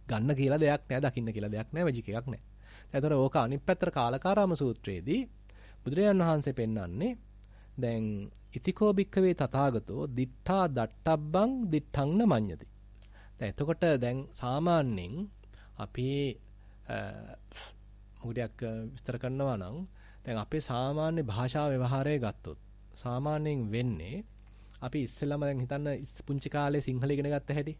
ගන්න කියලා දෙයක් නැහැ. දකින්න කියලා දෙයක් නැහැ. මැජික් එකක් නැහැ. ඒතකොට ඕක අනිත් පැත්තට කාලකාරාම සූත්‍රයේදී බුදුරජාණන් වහන්සේ පෙන්වන්නේ දැන් ඉතිකෝ භික්ඛවේ තථාගතෝ දිට්ඨා දට්ඨබ්බං දිට්ඨං න මඤ්ඤති. දැන් එතකොට දැන් සාමාන්‍යයෙන් අපි මොකටයක් විස්තර කරනවා නම් දැන් අපේ සාමාන්‍ය භාෂා ව්‍යවහාරය ගත්තොත් සාමාන්‍යයෙන් වෙන්නේ අපි ඉස්සෙල්ලාම දැන් හිතන්න පුංචි කාලේ සිංහල ඉගෙන ගත්ත හැටි.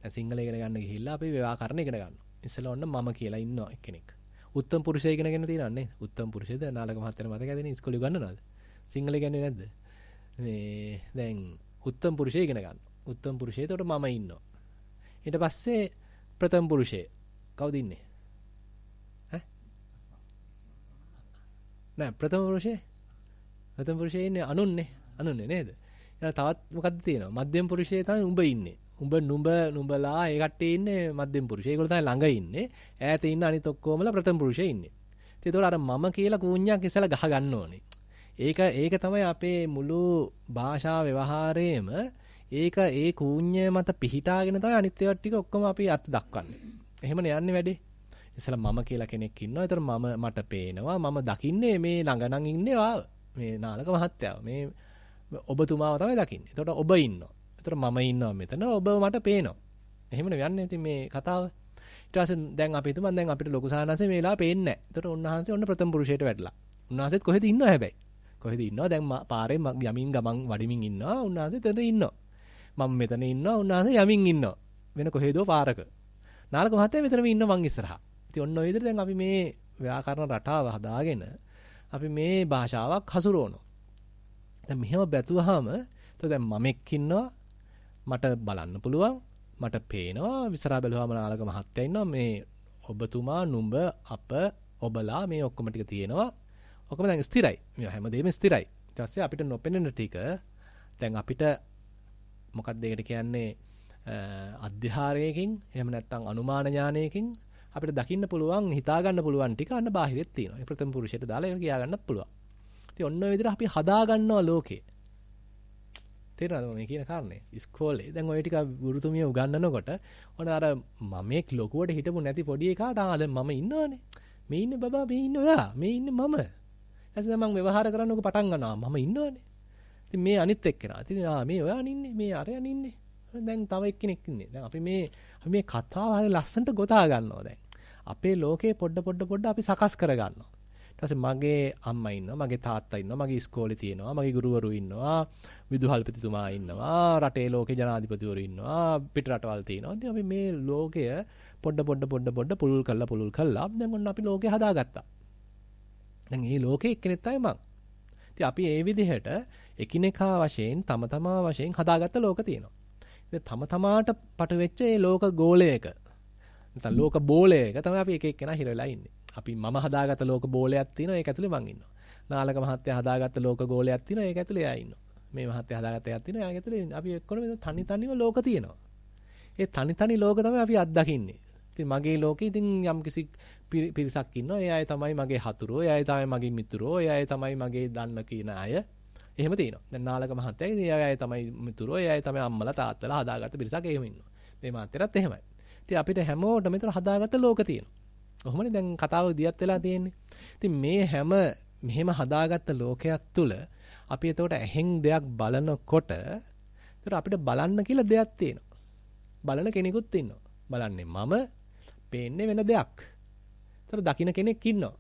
දැන් සිංහල ඉගෙන ගන්න ගිහිල්ලා අපි ව්‍යාකරණ ඉගෙන ගන්නවා. ඉස්සෙල්ලා ඔන්න මම කියලා ඉන්නවා එක්කෙනෙක්. උත්තම පුරුෂය ඉගෙනගෙන තියෙනවා නේ. උත්තම පුරුෂයද නාලක මහත්තයා මතකද නේ ඉස්කෝලේ ගන්නවද? සිංහල ඉගෙනන්නේ නැද්ද? මේ දැන් උත්තම පුරුෂය ඉගෙන ගන්න. උත්තම පුරුෂය එතකොට මම ඉන්නවා. ඊට පස්සේ ප්‍රථම පුරුෂය කවුද ඉන්නේ? නෑ ප්‍රථම පුරුෂය. ප්‍රථම පුරුෂය ඉන්නේ අනුන්නේ. අනුන්නේ නේද? තවත් මොකද්ද තියෙනවා? මධ්‍යම පුරුෂය තමයි උඹ ඉන්නේ. උඹ නුඹලා ඒ කට්ටිය ඉන්නේ මධ්‍යම පුරුෂය. ඒගොල්ලෝ තමයි ළඟ ඉන්නේ. ඈත ඉන්න අනිත් ඔක්කොමලා ප්‍රථම පුරුෂය ඉන්නේ. ඉතින් ඒතකොට අර මම කියලා කූඤ්ඤයක් ඉස්සලා ගහ ගන්න ඕනේ. ඒක තමයි අපේ මුළු භාෂා ව්‍යවහාරයේම ඒක ඒ කූඤ්ඤය මත පිහිටාගෙන තමයි අනිත් ඒවා ටික ඔක්කොම අපි අත් දක්වන්නේ. එහෙමනේ යන්නේ වැඩේ. ඉස්සලා මම කියලා කෙනෙක් ඉන්නවා. ඒතර මට පේනවා මම දකින්නේ මේ ළඟ නම් ඉන්නේ වාව. මේ නාලක මහත්තයාව. මේ ඔබතුමාව තමයි දකින්නේ. එතකොට ඔබ ඉන්නවා. එතකොට මම ඉන්නවා මෙතන. ඔබ මට පේනවා. එහෙමනේ යන්නේ ඉතින් මේ කතාව. ඊට පස්සේ දැන් අපි හිතමු දැන් අපිට ලොකු සාහනසේ මේ වෙලාව පේන්නේ නැහැ. එතකොට උන්වහන්සේ ඔන්න ප්‍රථම පුරුෂයට වැටලා. උන්වහන්සේත් කොහෙද ඉන්නව හැබැයි. කොහෙද ඉන්නව දැන් පාරේ යමින් ගමන් වඩිමින් ඉන්නවා. උන්වහන්සේ එතන ඉන්නවා. මම මෙතන ඉන්නවා. උන්වහන්සේ යමින් ඉන්නවා. වෙන කොහෙදෝ පාරක. නාලක මහත්තයා මෙතනම ඉන්න මං ඉස්සරහා. ඉතින් ඔන්න ඔය විදිහට දැන් අපි මේ ව්‍යාකරණ රටාව හදාගෙන අපි මේ භාෂාවක් හසුරවනවා. දැන් මෙහෙම බැතුවාම දැන් මමෙක් ඉන්නවා මට බලන්න පුළුවන් මට පේනවා විසරා බැලුවාම නාලක මහත්තයා ඉන්නවා මේ ඔබතුමා නුඹ අප ඔබලා මේ ඔක්කොම ටික තියෙනවා. ඔක්කොම දැන් ස්ථිරයි. මේ හැමදේම ස්ථිරයි. ඊට පස්සේ අපිට නොපෙනෙන ටික දැන් අපිට මොකක්ද ඒකට කියන්නේ අධ්‍යාරයකින් එහෙම නැත්නම් අනුමාන ඥානයකින් අපිට දකින්න පුළුවන් හිතා ගන්න පුළුවන් ටික අන්න බාහිරෙත් තියෙනවා. ඒ ප්‍රථම පුරුෂයට දාලා ඒක කියා ගන්නත් පුළුවන්. ඉතින් ඔන්න ඔය විදිහට අපි හදා ගන්නවා ලෝකේ. තේරෙනවද මේ කියන කාරණේ? ඉස්කෝලේ දැන් ඔය ටික ගුරුතුමිය උගන්වනකොට ඔන්න අර මමෙක් ලොකුවට හිටපු නැති පොඩි එකාට දැන් මම ඉන්නවනේ. මේ ඉන්නේ බබා මේ ඉන්නේ ඔයා මේ ඉන්නේ මම. ඊට මම व्यवहार කරන්නකො පටන් ගන්නවා මම ඉන්නවනේ. ඉතින් මේ අනිත් එක්කෙනා. ඉතින් මේ ඔයා ඉන්නේ මේ අරයන් ඉන්නේ. දැන් තව එක්කෙනෙක් ඉන්නේ. දැන් අපි මේ කතාව හරිය ලස්සනට ගොතා ගන්නවා දැන්. අපේ ලෝකේ පොඩ අපි සකස් කර ගන්නවා. ඊට පස්සේ මගේ අම්මා ඉන්නවා, මගේ තාත්තා ඉන්නවා, මගේ ඉස්කෝලේ තියෙනවා, මගේ ගුරුවරු ඉන්නවා, විදුහල්පතිතුමා ඉන්නවා, රටේ ලෝකේ ජනාධිපතිවරු ඉන්නවා, පිට රටවල් තියෙනවා. ඉතින් අපි මේ ලෝකය පොඩ පුළුල් කළා. දැන් ඔන්න අපි ලෝකේ හදාගත්තා. දැන් මේ ලෝකේ එක්කෙනෙක් තමයි මං. ඉතින් අපි මේ විදිහට එකිනෙකා වශයෙන් තම තමා වශයෙන් හදාගත්ත ලෝක තියෙනවා. ඉතින් තම තමාට පට වෙච්ච මේ ලෝක ගෝලයක නැත්නම් ලෝක බෝලයක තමයි අපි එක එක්කෙනා හිර වෙලා ඉන්නේ. අපි මම හදාගත්ත ලෝක බෝලයක් තියෙනවා ඒක ඇතුලේ මං ඉන්නවා. නාලක මහත්තයා හදාගත්ත ලෝක ගෝලයක් තියෙනවා ඒක ඇතුලේ එයා ඉන්නවා. මේ මහත්තයා හදාගත්ත එකක් තියෙනවා ඒක ඇතුලේ අපි එක්කම තනිව ලෝක තියෙනවා. ඒ තනි ලෝක තමයි අපි අත්දකින්නේ. ඉතින් මගේ ලෝකේ ඉතින් යම්කිසි පිරිසක් ඉන්නවා. ඒ අය තමයි මගේ හතුරෝ, ඒ අය තමයි මගේ මිතුරෝ, ඒ අය තමයි මගේ දන්න කියන අය. එහෙම තියෙනවා. දැන් නාලක මහත්තයා ඉතින් ඒ අය තමයි මිතුරෝ, ඒ අය තමයි අම්මලා තාත්තලා හදාගත්ත පිරිසක් එහෙම ඉන්නවා. මේ මහත්තයාත් එහෙමයි. ඉතින් අපිට හැමෝටම මෙතන හදාගත්ත ලෝක තියෙනවා. කොහොමනේ දැන් කතාව දියත් වෙලා තියෙන්නේ. ඉතින් මේ හැම මෙහෙම හදාගත්ත ලෝකයක් තුල අපි එතකොට ඇහෙන් දෙයක් බලනකොට එතකොට අපිට බලන්න කියලා දෙයක් තියෙනවා. බලන කෙනෙකුත් ඉන්නවා. බලන්නේ මම, පේන්නේ වෙන දෙයක්. එතකොට දකින්න කෙනෙක් ඉන්නවා.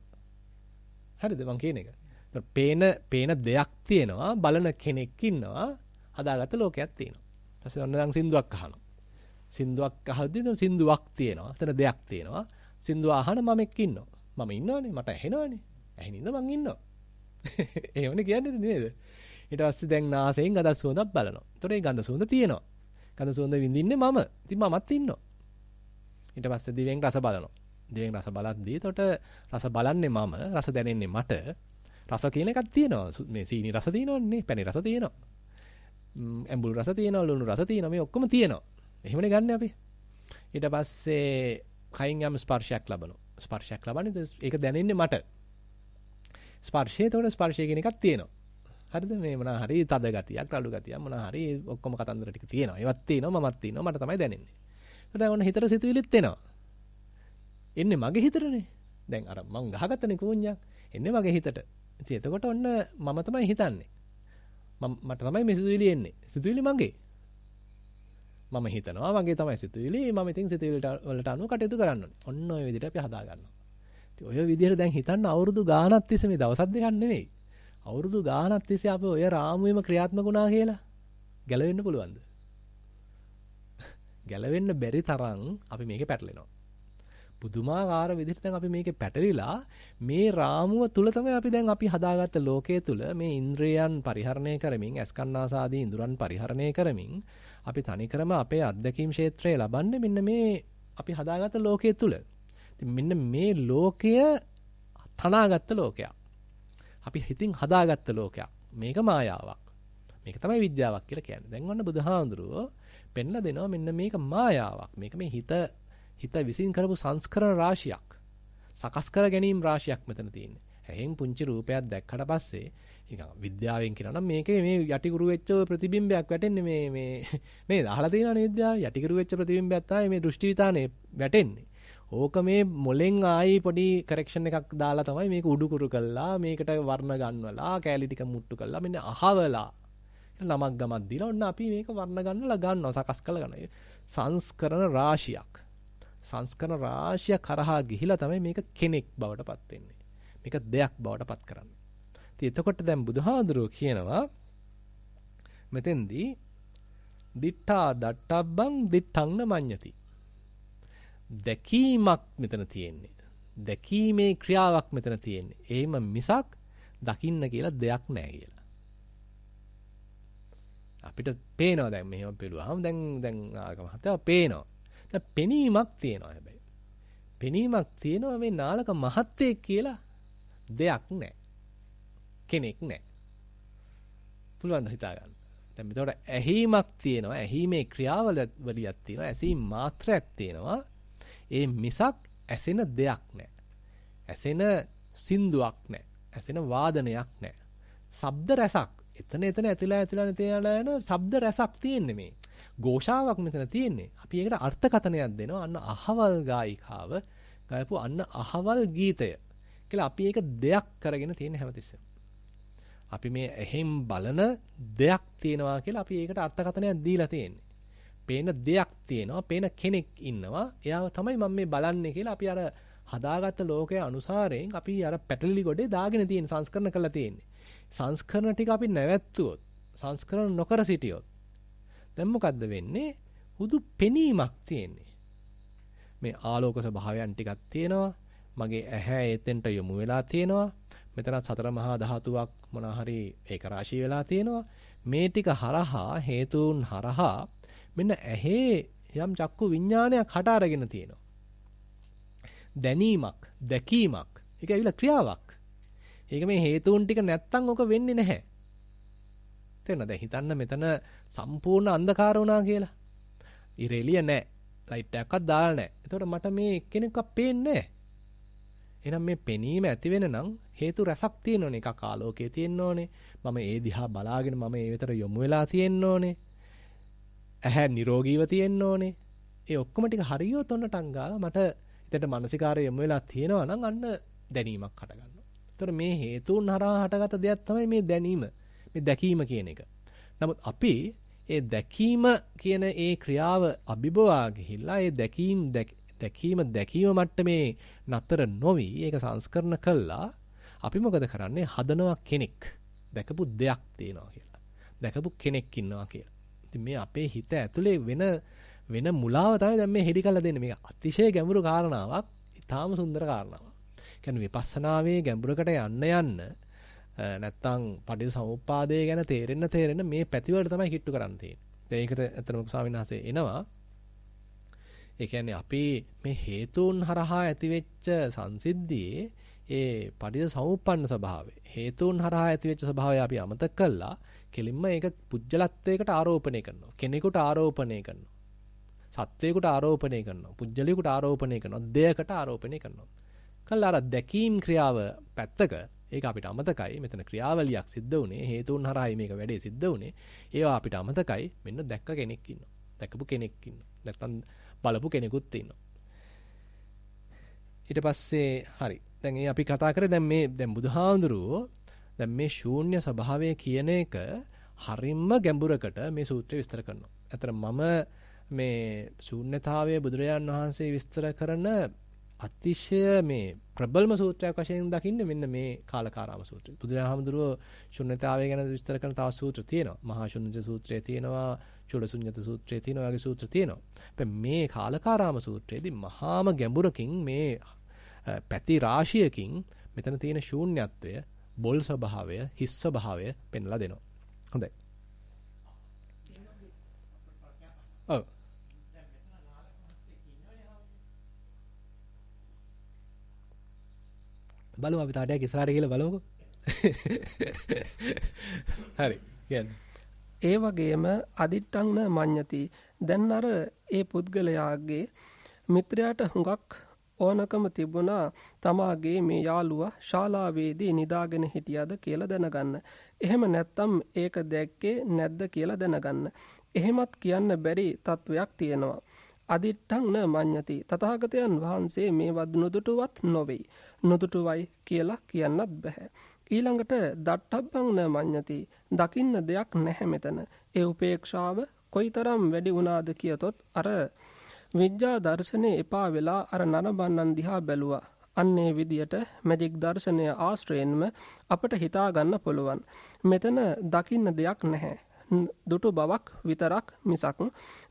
හරිද මං කියන එක? එතකොට පේන දෙයක් තියෙනවා, බලන කෙනෙක් ඉන්නවා, හදාගත්ත ලෝකයක් තියෙනවා. ඊට පස්සේ ඔන්න දැන් සින්දුවක් අහනවා. සින්දුවක් අහද්දී සින්දුවක් තියෙනවා. එතන දෙයක් තියෙනවා. සින්දුව අහන මමෙක් ඉන්නවා. මම ඉන්නවනේ මට ඇහෙනවනේ. ඇහෙනින්ද මං ඉන්නවා. එහෙමනේ කියන්නේ නේද? ඊට පස්සේ දැන් නාසයෙන් ගඳ සුවඳක් බලනවා. එතකොට ඒ ගඳ සුවඳ තියෙනවා. ගඳ සුවඳ විඳින්නේ මම. ඉතින් මමත් ඉන්නවා. ඊට පස්සේ දිවෙන් රස බලනවා. දිවෙන් රස බලද්දී එතකොට රස බලන්නේ මම, රස දැනෙන්නේ මට. රස කියන එකක් තියෙනවා. මේ සීනි රස තියෙනවනේ, පැණි රස තියෙනවා. ඇඹුල් රස තියෙනවා, ලුණු රස තියෙනවා. මේ ඔක්කොම තියෙනවා. එහෙමනේ ගන්න අපි. ඊට පස්සේ කයින් යම් ස්පර්ශයක් ලබනවා. ස්පර්ශයක් ලබන්නේ ඒක දැනෙන්නේ මට. ස්පර්ශය එතකොට ස්පර්ශය කියන එකක් තියෙනවා. හරිද? මේ මොනවා හරි තද ගතියක්, රළු ගතියක් මොනවා හරි ඔක්කොම කතන්දර ටික තියෙනවා. ඒවත් තියෙනවා, මමත් තියෙනවා, මට තමයි දැනෙන්නේ. දැන් ඔන්න හිතට සිතුවිලිත් එනවා. එන්නේ මගේ හිතටනේ. දැන් අර මං ගහගත්තනේ කෝඤ්ඤයක්. එන්නේ මගේ හිතට. ඉතින් එතකොට ඔන්න මම තමයි හිතන්නේ. මට තමයි මේ සිතුවිලි එන්නේ. සිතුවිලි මගේ. මම හිතනවා මගේ තමයි සිතුවිලි. මම ඉතින් සිතුවිලි වලට අනුව කටයුතු කරන්න ඕනේ. ඔන්න ඔය විදිහට අපි හදා ගන්නවා. ඉතින් ඔය විදිහට දැන් හිතන්න අවුරුදු ගාණක් තිස්සේ මේ දවසක් දෙකක් නෙවෙයි. අවුරුදු ගාණක් තිස්සේ අපි ඔය රාමුවෙම ක්‍රියාත්මක වුණා කියලා ගැලවෙන්න පුළුවන්ද? ගැලවෙන්න බැරි තරම් අපි මේකේ පැටලෙනවා. පුදුමාකාර විදිහට දැන් අපි මේකේ පැටලිලා මේ රාමුව තුල තමයි අපි දැන් අපි හදාගත්ත ලෝකයේ තුල මේ ඉන්ද්‍රයන් පරිහරණය කරමින් ඇස්කන්නාසාදී ඉඳුරන් පරිහරණය කරමින් අපි තනිකරම අපේ අත්දැකීම් ක්ෂේත්‍රය ලබන්නේ මෙන්න මේ අපි හදාගත්ත ලෝකයේ තුල. ඉතින් මෙන්න මේ ලෝකය තනාගත්ත ලෝකයක්. අපි හිතින් හදාගත්ත ලෝකයක්. මේක මායාවක්. මේක තමයි විද්‍යාවක් කියලා කියන්නේ. දැන් ඔන්න බුදුහාඳුරෝ පෙන්ලා දෙනවා මෙන්න මේක මායාවක්. මේක මේ හිත විසින් කරපු සංස්කරණ රාශියක්. සකස් කර ගැනීම රාශියක් මෙතන තියෙන්නේ. හැෙන් පුංචි රූපයක් දැක්කට පස්සේ නිකන් විද්‍යාවෙන් කියනවා නම් මේකේ මේ යටිකුරු වෙච්ච ප්‍රතිබිම්බයක් වැටෙන්නේ මේ නේද? අහලා තියෙනවනේ විද්‍යාව. යටිකුරු වෙච්ච ප්‍රතිබිම්බයක් තමයි මේ දෘෂ්ටි විතානේ වැටෙන්නේ. ඕක මේ මොලෙන් ආයි පොඩි කරෙක්ෂන් එකක් දාලා තමයි මේක උඩුකුරු කළා මේකට වර්ණ ගන්නවලා කැලි ටික මුට්ටු කළා මෙන්න අහවලා නමක් ගමක් දීලා ඔන්න අපි මේක වර්ණ ගන්නලා ගන්නවා සකස් කරලා ගන්නවා. සංස්කරණ රාශියක්. සංස්කරණ රාශිය කරහා ගිහිලා තමයි මේක කෙනෙක් බවට පත් වෙන්නේ. මේක දෙයක් බවට පත් කරන්නේ. ඉතින් එතකොට දැන් බුදුහාඳුරෝ කියනවා මෙතෙන්දී දිඨා දට්ටබ්බං දිඨං මඤ්ඤති. දැකීමක් මෙතන තියෙන්නේ. දැකීමේ ක්‍රියාවක් මෙතන තියෙන්නේ. එහෙම මිසක් දකින්න කියලා දෙයක් නැහැ කියලා. අපිට පේනවා දැන් මෙහෙම පෙළුවාම දැන් ආගම හතව පේනවා. දැන් පෙනීමක් තියෙනවා හැබැයි. පෙනීමක් තියෙනවා මේ නාලක මහත්තයෙක් කියලා දෙයක් නැහැ. කෙනෙක් නැහැ. පුළුවන් ද හිතා ගන්න. දැන් මෙතකොට ඇහිීමක් තියෙනවා. ඇහිීමේ ක්‍රියාවලියක් තියෙනවා. ඇසීම් මාත්‍රයක් තියෙනවා. ඒ මිසක් ඇසෙන දෙයක් නැහැ. ඇසෙන සින්දුවක් නැහැ. ඇසෙන වාදනයක් නැහැ. ශබ්ද රසක්. එතන ඇතිලා යන ශබ්ද රසක් තියෙන්නේ මේ. ഘോഷාවක් මෙතන තියෙන්නේ. අපි ඒකට අර්ථකථනයක් දෙනවා. අන්න අහවල් ගායිකාව ගායපු අන්න අහවල් ගීතය කියලා අපි ඒක දෙයක් කරගෙන තියෙන හැමතිස්සෙම. අපි මේ එහෙම් බලන දෙයක් තියෙනවා කියලා අපි ඒකට අර්ථකථනයක් දීලා තියෙන්නේ. පේන දෙයක් තියෙනවා, පේන කෙනෙක් ඉන්නවා. එයාව තමයි මම මේ බලන්නේ කියලා අපි අර හදාගත්ත ලෝකයේ අනුසාරයෙන් අපි අර පැටලි ගොඩේ දාගෙන තියෙන සංස්කරණ කරලා තියෙන්නේ. සංස්කරණ ටික අපි නැවැත්තුවොත්, සංස්කරණ නොකර සිටියොත් දැන් මොකද්ද වෙන්නේ? හුදු පෙනීමක් තියෙන්නේ. මේ ආලෝක ස්වභාවයන් ටිකක් තියෙනවා. මගේ ඇහැ එතෙන්ට යොමු වෙලා තියෙනවා. මෙතන සතර මහා ධාතුවක් මොනවා හරි ඒක රාශී වෙලා තියෙනවා. මේ ටික හරහා හේතුන් හරහා මෙන්න ඇහි යම් චක්කු විඥානයක් හට අරගෙන තියෙනවා. දැනීමක්, දැකීමක්. ඒක ඇවිල්ලා ක්‍රියාවක්. ඒක මේ හේතුන් ටික නැත්තම් ඔක වෙන්නේ නැහැ. තේරෙනවද? හිතන්න මෙතන සම්පූර්ණ අන්ධකාර වුණා කියලා. ඉරෙලිය නැහැ. ලයිට් එකක්වත් දාලා නැහැ. එතකොට මට මේ එක්කෙනෙක්වත් පේන්නේ නැහැ. එහෙනම් මේ පෙනීම ඇති වෙන නම් හේතු රසක් තියෙනෝනේ. එකක් ආලෝකයේ තියෙන්න ඕනේ. මම ඒ දිහා බලාගෙන මම ඒ වෙතට යොමු වෙලා තියෙන්න ඕනේ. ඇහැ නිරෝගීව තියෙන්න ඕනේ. ඒ ඔක්කොම ටික හරියොත් ඔන්න ටංගාලා මට හිතට මානසිකාරය යොමු වෙලා තියෙනවා නම් අන්න දැනීමක් හට ගන්නවා. ඒතර මේ හේතුන් හරහා හටගත දෙයක් තමයි මේ දැනීම. මේ දැකීම කියන එක. නමුත් අපි ඒ දැකීම කියන ඒ ක්‍රියාව අභිබවා ගිහිල්ලා ඒ දැකීම මට්ටමේ නතර නොවි ඒක සංස්කරණ කළා අපි මොකද කරන්නේ? හදනවා කෙනෙක්. දැකපු දෙයක් තියෙනවා කියලා. දැකපු කෙනෙක් ඉන්නවා කියලා. ඉතින් මේ අපේ හිත ඇතුලේ වෙන මුලාව තමයි දැන් මේ හෙඩි කරලා දෙන්නේ. මේක අතිශය ගැඹුරු කාරණාවක්. ඊටාම සුන්දර කාරණාවක්. කියන්නේ විපස්සනාවේ ගැඹුරකට යන්න නැත්තම් පටිච්චසමුප්පාදය ගැන තේරෙන්න මේ පැතිවලට තමයි කිට්ටු කරන්න තියෙන්නේ. දැන් ඒකට ඇත්තටම ස්වාමීන් වහන්සේ එනවා. ඒ කියන්නේ අපි මේ හේතුන් හරහා ඇතිවෙච්ච සංසිද්ධියේ ඒ පටිච්චසමුප්පන්න ස්වභාවය, හේතුන් හරහා ඇතිවෙච්ච ස්වභාවය අපි අමතක කළා. කෙලින්ම ඒක පුජ්‍යලත්වයකට ආරෝපණය කරනවා. කෙනෙකුට ආරෝපණය කරනවා. සත්වයකට ආරෝපණය කරනවා. පුජ්‍යලියකට ආරෝපණය කරනවා. දෙයකට ආරෝපණය කරනවා. කළා අර දැකීම් ක්‍රියාව පැත්තක ඒක අපිට අමතකයි. මෙතන ක්‍රියාවලියක් සිද්ධ වුණේ හේතුන් හරහායි මේක වැඩේ සිද්ධ වුණේ. ඒවා අපිට අමතකයි. මෙන්න දැක්ක කෙනෙක් ඉන්නවා. දැකපු කෙනෙක් ඉන්නවා. නැත්තම් බලපු කෙනෙකුත් ඉන්නවා. ඊට පස්සේ හරි. දැන් අපි කතා කරේ දැන් බුදුහාඳුරෝ දැන් මේ ශූන්‍ය ස්වභාවය කියන එක හරින්ම ගැඹුරකට මේ සූත්‍රය විස්තර කරනවා. අතන මම මේ ශූන්‍යතාවය බුදුරජාන් වහන්සේ විස්තර කරන අතිශය මේ ප්‍රබලම සූත්‍රයක් වශයෙන් දකින්නේ මෙන්න මේ කාලකාරාම සූත්‍රය. බුදුරජාණන්තුරෝ ශුන්‍යතාවය ගැන විස්තර කරන තව සූත්‍ර තියෙනවා. මහා ශුන්‍යත සූත්‍රය තියෙනවා, චූලශුන්‍යත සූත්‍රය තියෙනවා, වගේ සූත්‍ර තියෙනවා. හැබැයි මේ කාලකාරාම සූත්‍රයේදී මහාම ගැඹුරකින් මේ පැති රාශියකින් මෙතන තියෙන ශූන්‍යත්වය, බොල් ස්වභාවය, හිස් ස්වභාවය පෙන්ලා දෙනවා. හොඳයි. ඔව්. බලමු අපි තාටයක් ඉස්සරහට ගිහලා බලමුකෝ. හරි. කියන්නේ. ඒ වගේම අදිත්තං න මඤ්ඤති. දැන් අර ඒ පුද්ගලයාගේ මිත්‍රයාට හුඟක් ඕනකම තිබුණා තමාගේ මේ යාළුවා ශාලාවේදී නිදාගෙන හිටියද කියලා දැනගන්න. එහෙම නැත්තම් ඒක දැක්කේ නැද්ද කියලා දැනගන්න. එහෙමත් කියන්න බැරි තත්වයක් තියෙනවා. අදිත්තං න මඤ්ඤති. තථාගතයන් වහන්සේ මේවත් නොදුටුවත් නොවේ. නොදුටුවයි කියලා කියන්නත් බෑ. ඊළඟට දට්ඨබ්බං න මඤ්ඤති. දකින්න දෙයක් නැහැ මෙතන. ඒ උපේක්ෂාව කොයිතරම් වැඩි වුණාද කියතොත් අර විඥා දර්ශනේ එපා වෙලා අර නරඹන්නන් දිහා බැලුවා. අන්නේ විදියට මැජික් දර්ශනය ආශ්‍රයෙන්ම අපට හිතා ගන්න පුළුවන්. මෙතන දකින්න දෙයක් නැහැ. දුටු බවක් විතරක් මිසක්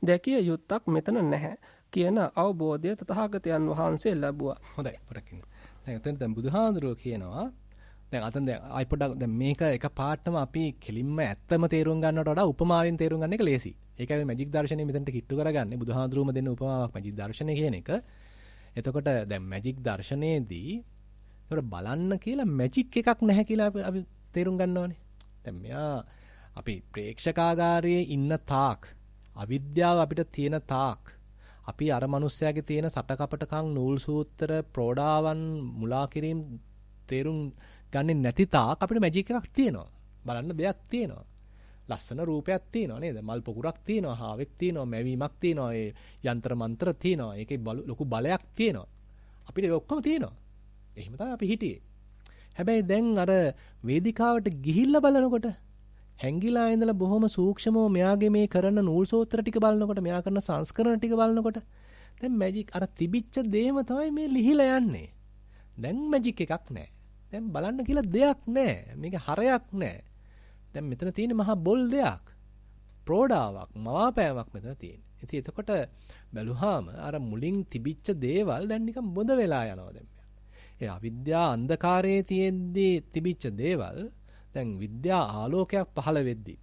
දැකිය යුත්තක් මෙතන නැහැ කියන අවබෝධය තථාගතයන් වහන්සේ ලැබුවා. හොඳයි පොඩක් ඉන්න. දැන් බුදුහාඳුරෝ කියනවා දැන් ආයි පොඩක් දැන් මේක එක පාටම අපි කෙලින්ම ඇත්තම තේරුම් ගන්නවට වඩා උපමාවෙන් තේරුම් ගන්න එක ලේසි. ඒකයි මැජික් දර්ශනය මෙතනට කිට්ටු කරගන්නේ. බුදුහාඳුරුම දෙන්න උපමාවක් මැජික් දර්ශනය කියන එක. එතකොට දැන් මැජික් දර්ශනයේදී ඒතර බලන්න කියලා මැජික් එකක් නැහැ කියලා අපි තේරුම් ගන්න ඕනේ. දැන් මෙයා අපි ප්‍රේක්ෂකාගාරයේ ඉන්න තාක් අවිද්‍යාව අපිට තියෙන තාක් අපි අර මිනිස්සයාගේ තියෙන සටකපටකම් නූල් සූත්‍ර ප්‍රෝඩාවන් මුලා කිරීම තේරුම් ගන්නේ නැති තාක් අපිට මැජික් එකක් තියෙනවා. බලන්න දෙයක් තියෙනවා. ලස්සන රූපයක් තියෙනවා නේද? මල් පොකුරක් තියෙනවා, හාවෙක් තියෙනවා, මැවීමක් තියෙනවා, ඒ යంత్ర මන්ත්‍ර තියෙනවා. ඒකේ ලොකු බලයක් තියෙනවා. අපිට ඒක ඔක්කොම තියෙනවා. එහෙම තමයි අපි හිටියේ. හැබැයි දැන් අර වේදිකාවට ගිහිල්ලා බලනකොට හැංගිලා ඉඳලා බොහොම සූක්ෂමව මෙයාගේ මේ කරන නූල් සූත්‍ර ටික බලනකොට මෙයා කරන සංස්කරණ ටික බලනකොට දැන් මැජික් අර තිබිච්ච දේම තමයි මේ ලිහිලා යන්නේ. දැන් මැජික් එකක් නැහැ. දැන් බලන්න කියලා දෙයක් නැහැ. මේක හරයක් නැහැ. දැන් මෙතන තියෙන්නේ මහා බොල් දෙයක්. ප්‍රෝඩාවක්, මවාපෑමක් මෙතන තියෙන්නේ. ඉතින් එතකොට බැලුවාම අර මුලින් තිබිච්ච දේවල් දැන් නිකන් බොඳ වෙලා යනවා දැන්. ඒ අවිද්‍යා අන්ධකාරයේ තියෙද්දී තිබිච්ච දේවල් දැන් විද්‍යා ආලෝකයක් පහළ වෙද්දී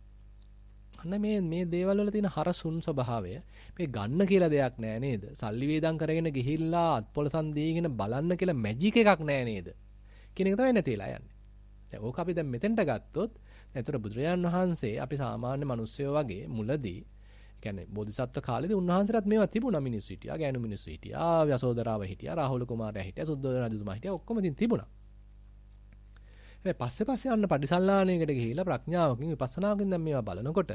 අන්න මේ දේවල් වල තියෙන හරසුන් ස්වභාවය මේ ගන්න කියලා දෙයක් නෑ නේද? සල්ලි වේදම් කරගෙන ගිහිල්ලා අත්පොලසන් දීගෙන බලන්න කියලා මැජික් එකක් නෑ නේද? කියන එක තමයි නැතිලා යන්නේ. දැන් ඕක අපි දැන් මෙතෙන්ට ගත්තොත් එතකොට බුදුරජාන් වහන්සේ අපි සාමාන්‍ය මිනිස්සුયો වගේ මුලදී කියන්නේ බෝධිසත්ව කාලේදී උන්වහන්සේලාත් මේවා තිබුණා. මිනිස්සු හිටියා, ගෑනු මිනිස්සු හිටියා, යසෝදරාව හිටියා, රාහුල කුමාරයා හිටියා, සුද්ධෝදන රජතුමා හිටියා. ඔක්කොම ඉතින් තිබුණා. හැබැයි පස්සේ අන්න පටිසල්ලාණයකට ගිහිල්ලා ප්‍රඥාවකින් විපස්සනාවකින් දැන් මේවා බලනකොට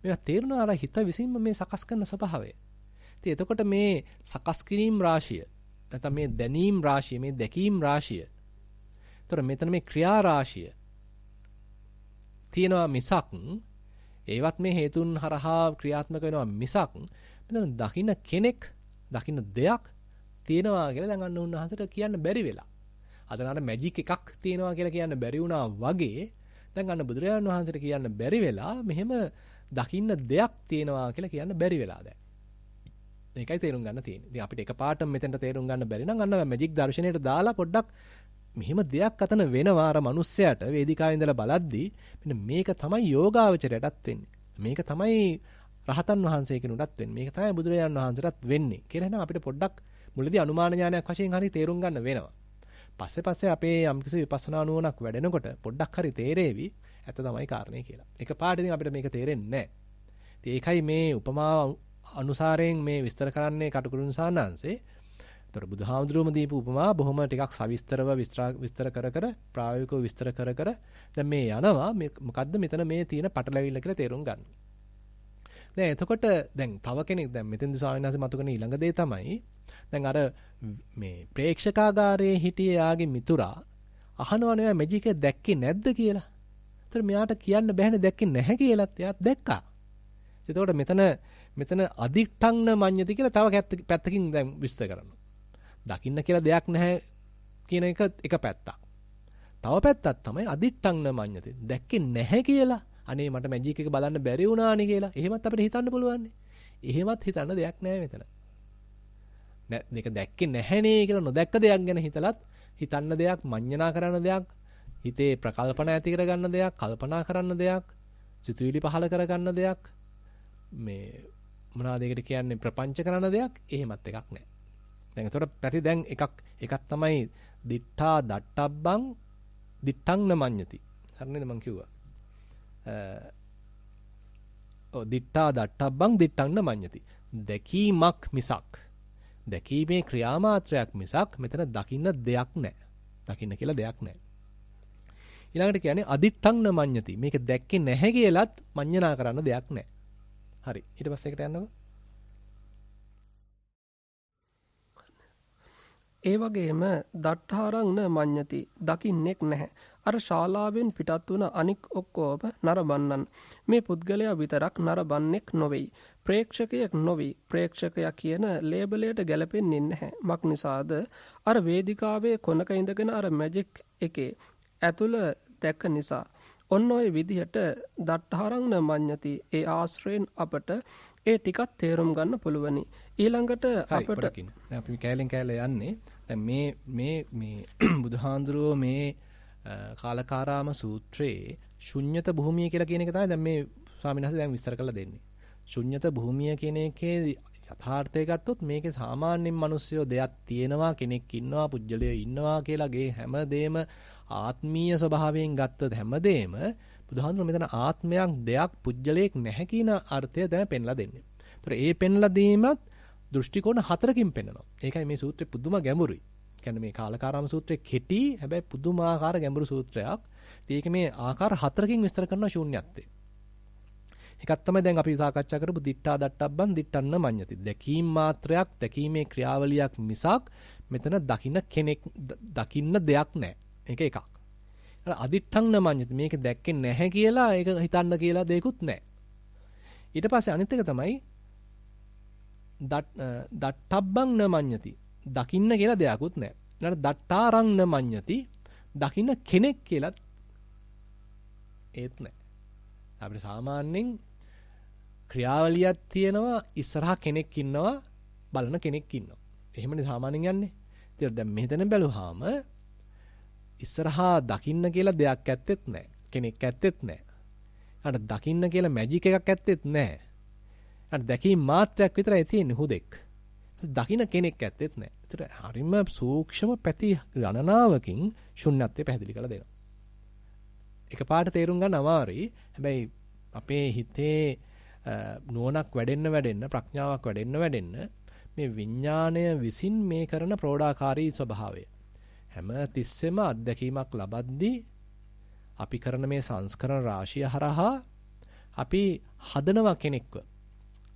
මේවා තේරුණා අර හිත විසින්ම මේ සකස් කරන ස්වභාවය. ඉතින් එතකොට මේ සකස් කිරීම රාශිය නැත්නම් මේ දැනීම් රාශිය, මේ දැකීම් රාශිය. ඒතර මෙතන මේ ක්‍රියා රාශිය තියෙනවා මිසක් ඒවත් මේ හේතුන් හරහා ක්‍රියාත්මක වෙනවා මිසක් මෙතන දකින්න කෙනෙක්, දකින්න දෙයක් තියෙනවා කියලා දැන් අන්න උන්වහන්සේට කියන්න බැරි වෙලා. අද නර මැජික් එකක් තියෙනවා කියලා කියන්න බැරි වුණා වගේ දැන් අන්න බුදුරජාණන් වහන්සේට කියන්න බැරි වෙලා මෙහෙම දකින්න දෙයක් තියෙනවා කියලා කියන්න බැරි වෙලා දැන්. මේකයි තේරුම් ගන්න තියෙන්නේ. ඉතින් අපිට එකපාරටම මෙතෙන්ට තේරුම් ගන්න බැරි නම් අන්න මැජික් දර්ශනයට දාලා පොඩ්ඩක් මෙහෙම දෙයක් අතන වෙනවා අර මිනිස්සයාට වේදිකාවේ ඉඳලා බලද්දී මෙන්න මේක තමයි යෝගාවචරයටත් වෙන්නේ. මේක තමයි රහතන් වහන්සේ කෙනෙකුටත් වෙන්නේ. මේක තමයි බුදුරජාණන් වහන්සේටත් වෙන්නේ කියලා නම් අපිට පොඩ්ඩක් මුලදී අනුමාන ඥානයක් වශයෙන් හරි තේරුම් ගන්න වෙනවා. පස්සේ අපේ යම්කිසි විපස්සනා නුවණක් වැඩෙනකොට පොඩ්ඩක් හරි තේරෙවි ඇත්ත තමයි කාරණේ කියලා. එකපාරට ඉතින් අපිට මේක තේරෙන්නේ නැහැ. ඉතින් ඒකයි මේ උපමා අනුසාරයෙන් මේ විස්තර කරන්නේ කටුකුරුන් සානාංශේ. ඒතර බුදුහාමුදුරුවම දීපු උපමා බොහොම ටිකක් සවිස්තරව විස්තර කර ප්‍රායෝගිකව විස්තර කර දැන් මේ යනවා මොකද්ද මෙතන මේ තියෙන පටලැවිල්ල කියලා තේරුම් ගන්න. දැන් එතකොට දැන් තව කෙනෙක් දැන් මෙතෙන්දි ස්වාමීන් වහන්සේ මතු කරන ඊළඟ දේ තමයි දැන් අර මේ ප්‍රේක්ෂකාගාරයේ හිටියේ යාගේ මිතුරා අහනවා නේ මැජික් එක දැක්කේ නැද්ද කියලා. ඒතර මෙයාට කියන්න බෑනේ දැක්කේ නැහැ කියලාත් එයාත් දැක්කා. එතකොට මෙතන අදිඨංන මඤ්ඤති කියලා තව පැත්තකින් දැන් විස්තර කරනවා. දකින්න කියලා දෙයක් නැහැ කියන එක පැත්තක්. තව පැත්තක් තමයි අදිඨංන මඤ්ඤති. දැක්කේ නැහැ කියලා. අනේ මට මැජික් එක බලන්න බැරි වුණානේ කියලා. එහෙමත් අපිට හිතන්න පුළුවන්. එහෙමත් හිතන්න දෙයක් නැහැ මෙතන. මේක දැක්කේ නැහැනේ කියලා නොදැක්ක දෙයක් ගැන හිතලත් හිතන්න දෙයක්, මඤ්ඤණා කරන දෙයක්, හිතේ ප්‍රකල්පන ඇති කරගන්න දෙයක්, කල්පනා කරන්න දෙයක්, සිතුවිලි පහල කරගන්න දෙයක්, මේ මොනවාද ඒකට කියන්නේ ප්‍රපංච කරන දෙයක් එහෙමත් එකක් නැහැ. දැන් ඒතකොට පැති දැන් එකක් තමයි දිඨා දට්ටබ්බං දිඨං නමඤ්ඤති. හරිනේද මං කිව්වා. දිඨා දට්ටබ්බං දිඨං නමඤ්ඤති. දැකීමක් මිසක් දැකීමේ ක්‍රියාමාත්‍රයක් මිසක් මෙතන දකින්න දෙයක් නැහැ. දකින්න කියලා දෙයක් නැහැ. ඊළඟට කියන්නේ අදිඨං නමඤ්ඤති. මේක දැක්කේ නැහැ කියලත් මඤ්ඤණා කරන්න දෙයක් නැහැ. හරි. ඊට පස්සේ එකට යන්නකෝ. ඒ වගේම දට්ඨාරං න මඤ්ඤති දකින්නෙක් නැහැ. අර ශාලාවෙන් පිටත් වුණ අනික් ඔක්කොම නරඹන්නන්. මේ පුද්ගලයා විතරක් නරඹන්නෙක් නොවේයි. ප්‍රේක්ෂකයෙක් නොවි. ප්‍රේක්ෂකයා කියන ලේබලයට ගැලපෙන්නේ නැහැ. මක් නිසාද අර වේදිකාවේ කොනක ඉඳගෙන අර මැජික් එකේ ඇතුළ දැක නිසා. ඔන්න ඔය විදිහට දට්ඨාරං න මඤ්ඤති ඒ ආශ්‍රයෙන් අපට ඒ ටිකක් තේරුම් ගන්න පුළුවනි. ඊළඟට අපට අපි කැලෙන් කැල යන්නේ දැන් මේ බුදුහාඳුරෝ මේ කාලකාරාම සූත්‍රයේ ශුන්්‍යත භූමිය කියලා කියන එක තමයි දැන් මේ ස්වාමීන් වහන්සේ දැන් විස්තර කරලා දෙන්නේ. ශුන්්‍යත භූමිය කියන එකේ යථාර්ථය ගත්තොත් මේකේ සාමාන්‍යයෙන් මිනිස්සුયો දෙයක් තියෙනවා, කෙනෙක් ඉන්නවා, පුජ්‍යලයේ ඉන්නවා කියලාගේ හැමදේම ආත්මීය ස්වභාවයෙන් ගත්තත් හැමදේම බුදුහාමුදුරුවෝ මෙතන ආත්මයක්, දෙයක්, පුජ්‍යලයක් නැහැ කියන අර්ථය දැන් පෙන්ලා දෙන්නේ. ඒතර ඒ පෙන්ලා දීමත් දෘෂ්ටි කෝණ 4කින් පෙන්වනවා. ඒකයි මේ සූත්‍රේ පුදුම ගැඹුරුයි. කියන්නේ මේ කාලකාරාම සූත්‍රේ කෙටි හැබැයි පුදුමාකාර ගැඹුරු සූත්‍රයක්. ඒක මේ ආකාර 4කින් විස්තර කරන ශූන්‍යත්වය. එකක් තමයි දැන් අපි සාකච්ඡා කරපු දිට්ඨා දට්ටබ්බන් දිට්ඨන්න මඤ්ඤති. දැකීම් මාත්‍රයක්, දැකීමේ ක්‍රියාවලියක් මිසක් මෙතන දකින්න කෙනෙක්, දකින්න දෙයක් නැහැ. ඒක එකක්. අදිට්ඨන්න මඤ්ඤති. මේක දැක්කේ නැහැ කියලා ඒක හිතන්න කියලා දෙයක්වත් නැහැ. ඊට පස්සේ අනිත් එක තමයි දට්ටබ්බන් න මඤ්ඤති. දකින්න කියලා දෙයක්වත් නැහැ. ඊළඟ දට්ටාරං න මඤ්ඤති. දකින්න කෙනෙක් කියලා ඒත් නැහැ. අපිට සාමාන්‍යයෙන් ක්‍රියාවලියක් තියෙනවා, ඉස්සරහා කෙනෙක් ඉන්නවා, බලන කෙනෙක් ඉන්නවා. එහෙමනේ සාමාන්‍යයෙන් යන්නේ. ඉතින් දැන් මෙතන බැලුවාම ඉස්සරහා දකින්න කියලා දෙයක් ඇත්තෙත් නැහැ. කෙනෙක් ඇත්තෙත් නැහැ. අර දකින්න කියලා මැජික් එකක් ඇත්තෙත් නැහැ. අර දැකීම් මාත්‍රයක් විතරයි තියෙන්නේ හුදෙක්. දකින්න කෙනෙක් ඇත්තෙත් නැහැ. ඒතර හරිම සූක්ෂම පැති ගණනාවකින් ශුන්‍යත්වය පැහැදිලි කරලා දෙනවා. එකපාරට තේරුම් ගන්න අමාරුයි. හැබැයි අපේ හිතේ නුවණක් වැඩෙන්න ප්‍රඥාවක් වැඩෙන්න මේ විඥාණය විසින් මේ කරන ප්‍රෝඩාකාරී ස්වභාවය හැම තිස්සෙම අත්දැකීමක් ලබද්දී අපි කරන මේ සංස්කරණ රාශිය හරහා අපි හදනවා කෙනෙක්ව.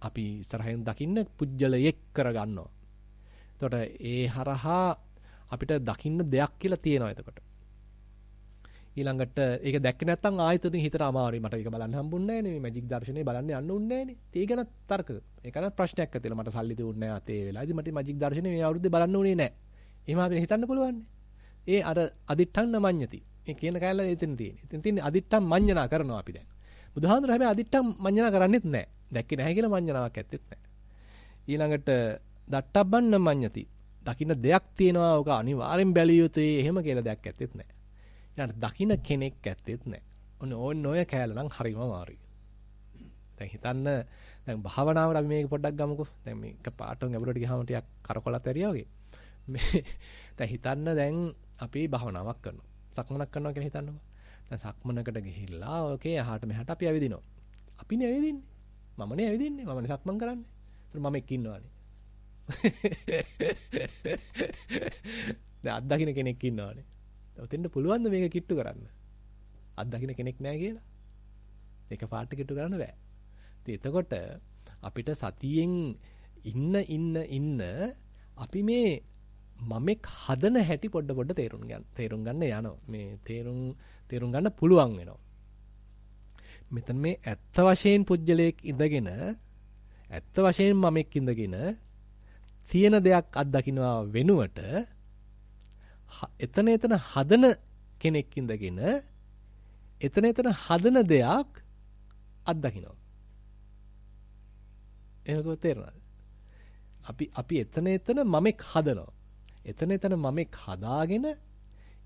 අපි ඉස්සරහින් දකින්න පුජ්‍යලයක් කරගන්නවා. එතකොට ඒ හරහා අපිට දකින්න දෙයක් කියලා තියෙනවා එතකොට. ඊළඟට ඒක දැක්කේ නැත්නම් ආයෙත් උදින් හිතට අමාරුයි. මට ඒක බලන්න හම්බුන්නේ නැහැ නේ. මේ මැජික් දර්ශනේ බලන්න යන්න උන්නේ නැහැ නේ. ඒක ගැන තර්ක. ඒක ගැන ප්‍රශ්නයක් ඇතිලා මට සල්ලි දෙන්නේ නැහැ අතේ වෙලාවේදී මට මැජික් දර්ශනේ මේ අවුරුද්දේ බලන්න උනේ නැහැ. එහෙම අපිට හිතන්න පුළුවන් නේ. ඒ අර අදිට්ඨන්න මඤ්ඤති. ඒ කියන කැලල එතන තියෙන්නේ. එතන තියෙන්නේ අදිට්ඨම් මඤ්ඤණා කරනවා අපි දැන්. බුදුහාමුදුර හැබැයි අදිට්ඨම් මඤ්ඤණා කරන්නේත් නැහැ. දැක්කේ නැහැ කියලා මඤ්ඤණාවක් ඇත්තෙත් නැහැ. ඊළඟට දට්ටබ්බන්න මඤ්ඤති. දකින්න දෙයක් තියෙනවා. ඕක අනිවාර්යෙන් බැලිය යුතුයි. එහෙම කියලා දෙයක් ඇත්තෙත් නැහැ. ඊළඟට දකින්න කෙනෙක් ඇත්තෙත් නැහැ. ඔන්න ඔය කැලල නම් හරිම අමාරුයි. දැන් හිතන්න දැන් භාවනාවට අපි මේක පොඩ්ඩක් ගමුකෝ. දැන් මේක පාටුන් ගැඹුරට ගියාම ටිකක් කරකොලත් ඇරියා වගේ. මේ දැන් හිතන්න දැන් අපි භාවනාවක් කරනවා. සක්මනක් කරනවා කියලා හිතන්නකෝ. දැන් සක්මනකට ගිහිල්ලා ඕකේ එහාට මෙහාට අපි ඇවිදිනවා. අපිනේ ඇවිදින්නේ. මමනේ ඇවිදින්නේ. මමනේ සක්මන් කරන්නේ. ඒතර මම එක්ක ඉන්නවානේ. දැන් අත්දකින්න කෙනෙක් ඉන්නවානේ. ඔතෙන්ද පුළුවන් ද මේක කිට්ටු කරන්න? අත්දකින්න කෙනෙක් නැහැ කියලා. ඒක පාට කිට්ටු කරන්න බෑ. ඉතින් එතකොට අපිට සතියෙන් ඉන්න අපි මේ මමෙක් හදන හැටි පොඩ තේරුම් ගන්න යනවා. මේ තේරුම් ගන්න පුළුවන් වෙනවා. මෙතන මේ ඇත්ත වශයෙන් පුජ්‍යලයක් ඉඳගෙන ඇත්ත වශයෙන් මමෙක් ඉඳගෙන තියෙන දෙයක් අත්දකින්නවා වෙනුවට එතන හදන කෙනෙක් ඉඳගෙන එතන හදන දෙයක් අත්දකින්නවා. ඒක තේරෙනවද? අපි එතන මමෙක් හදනවා. එතන මමෙක් හදාගෙන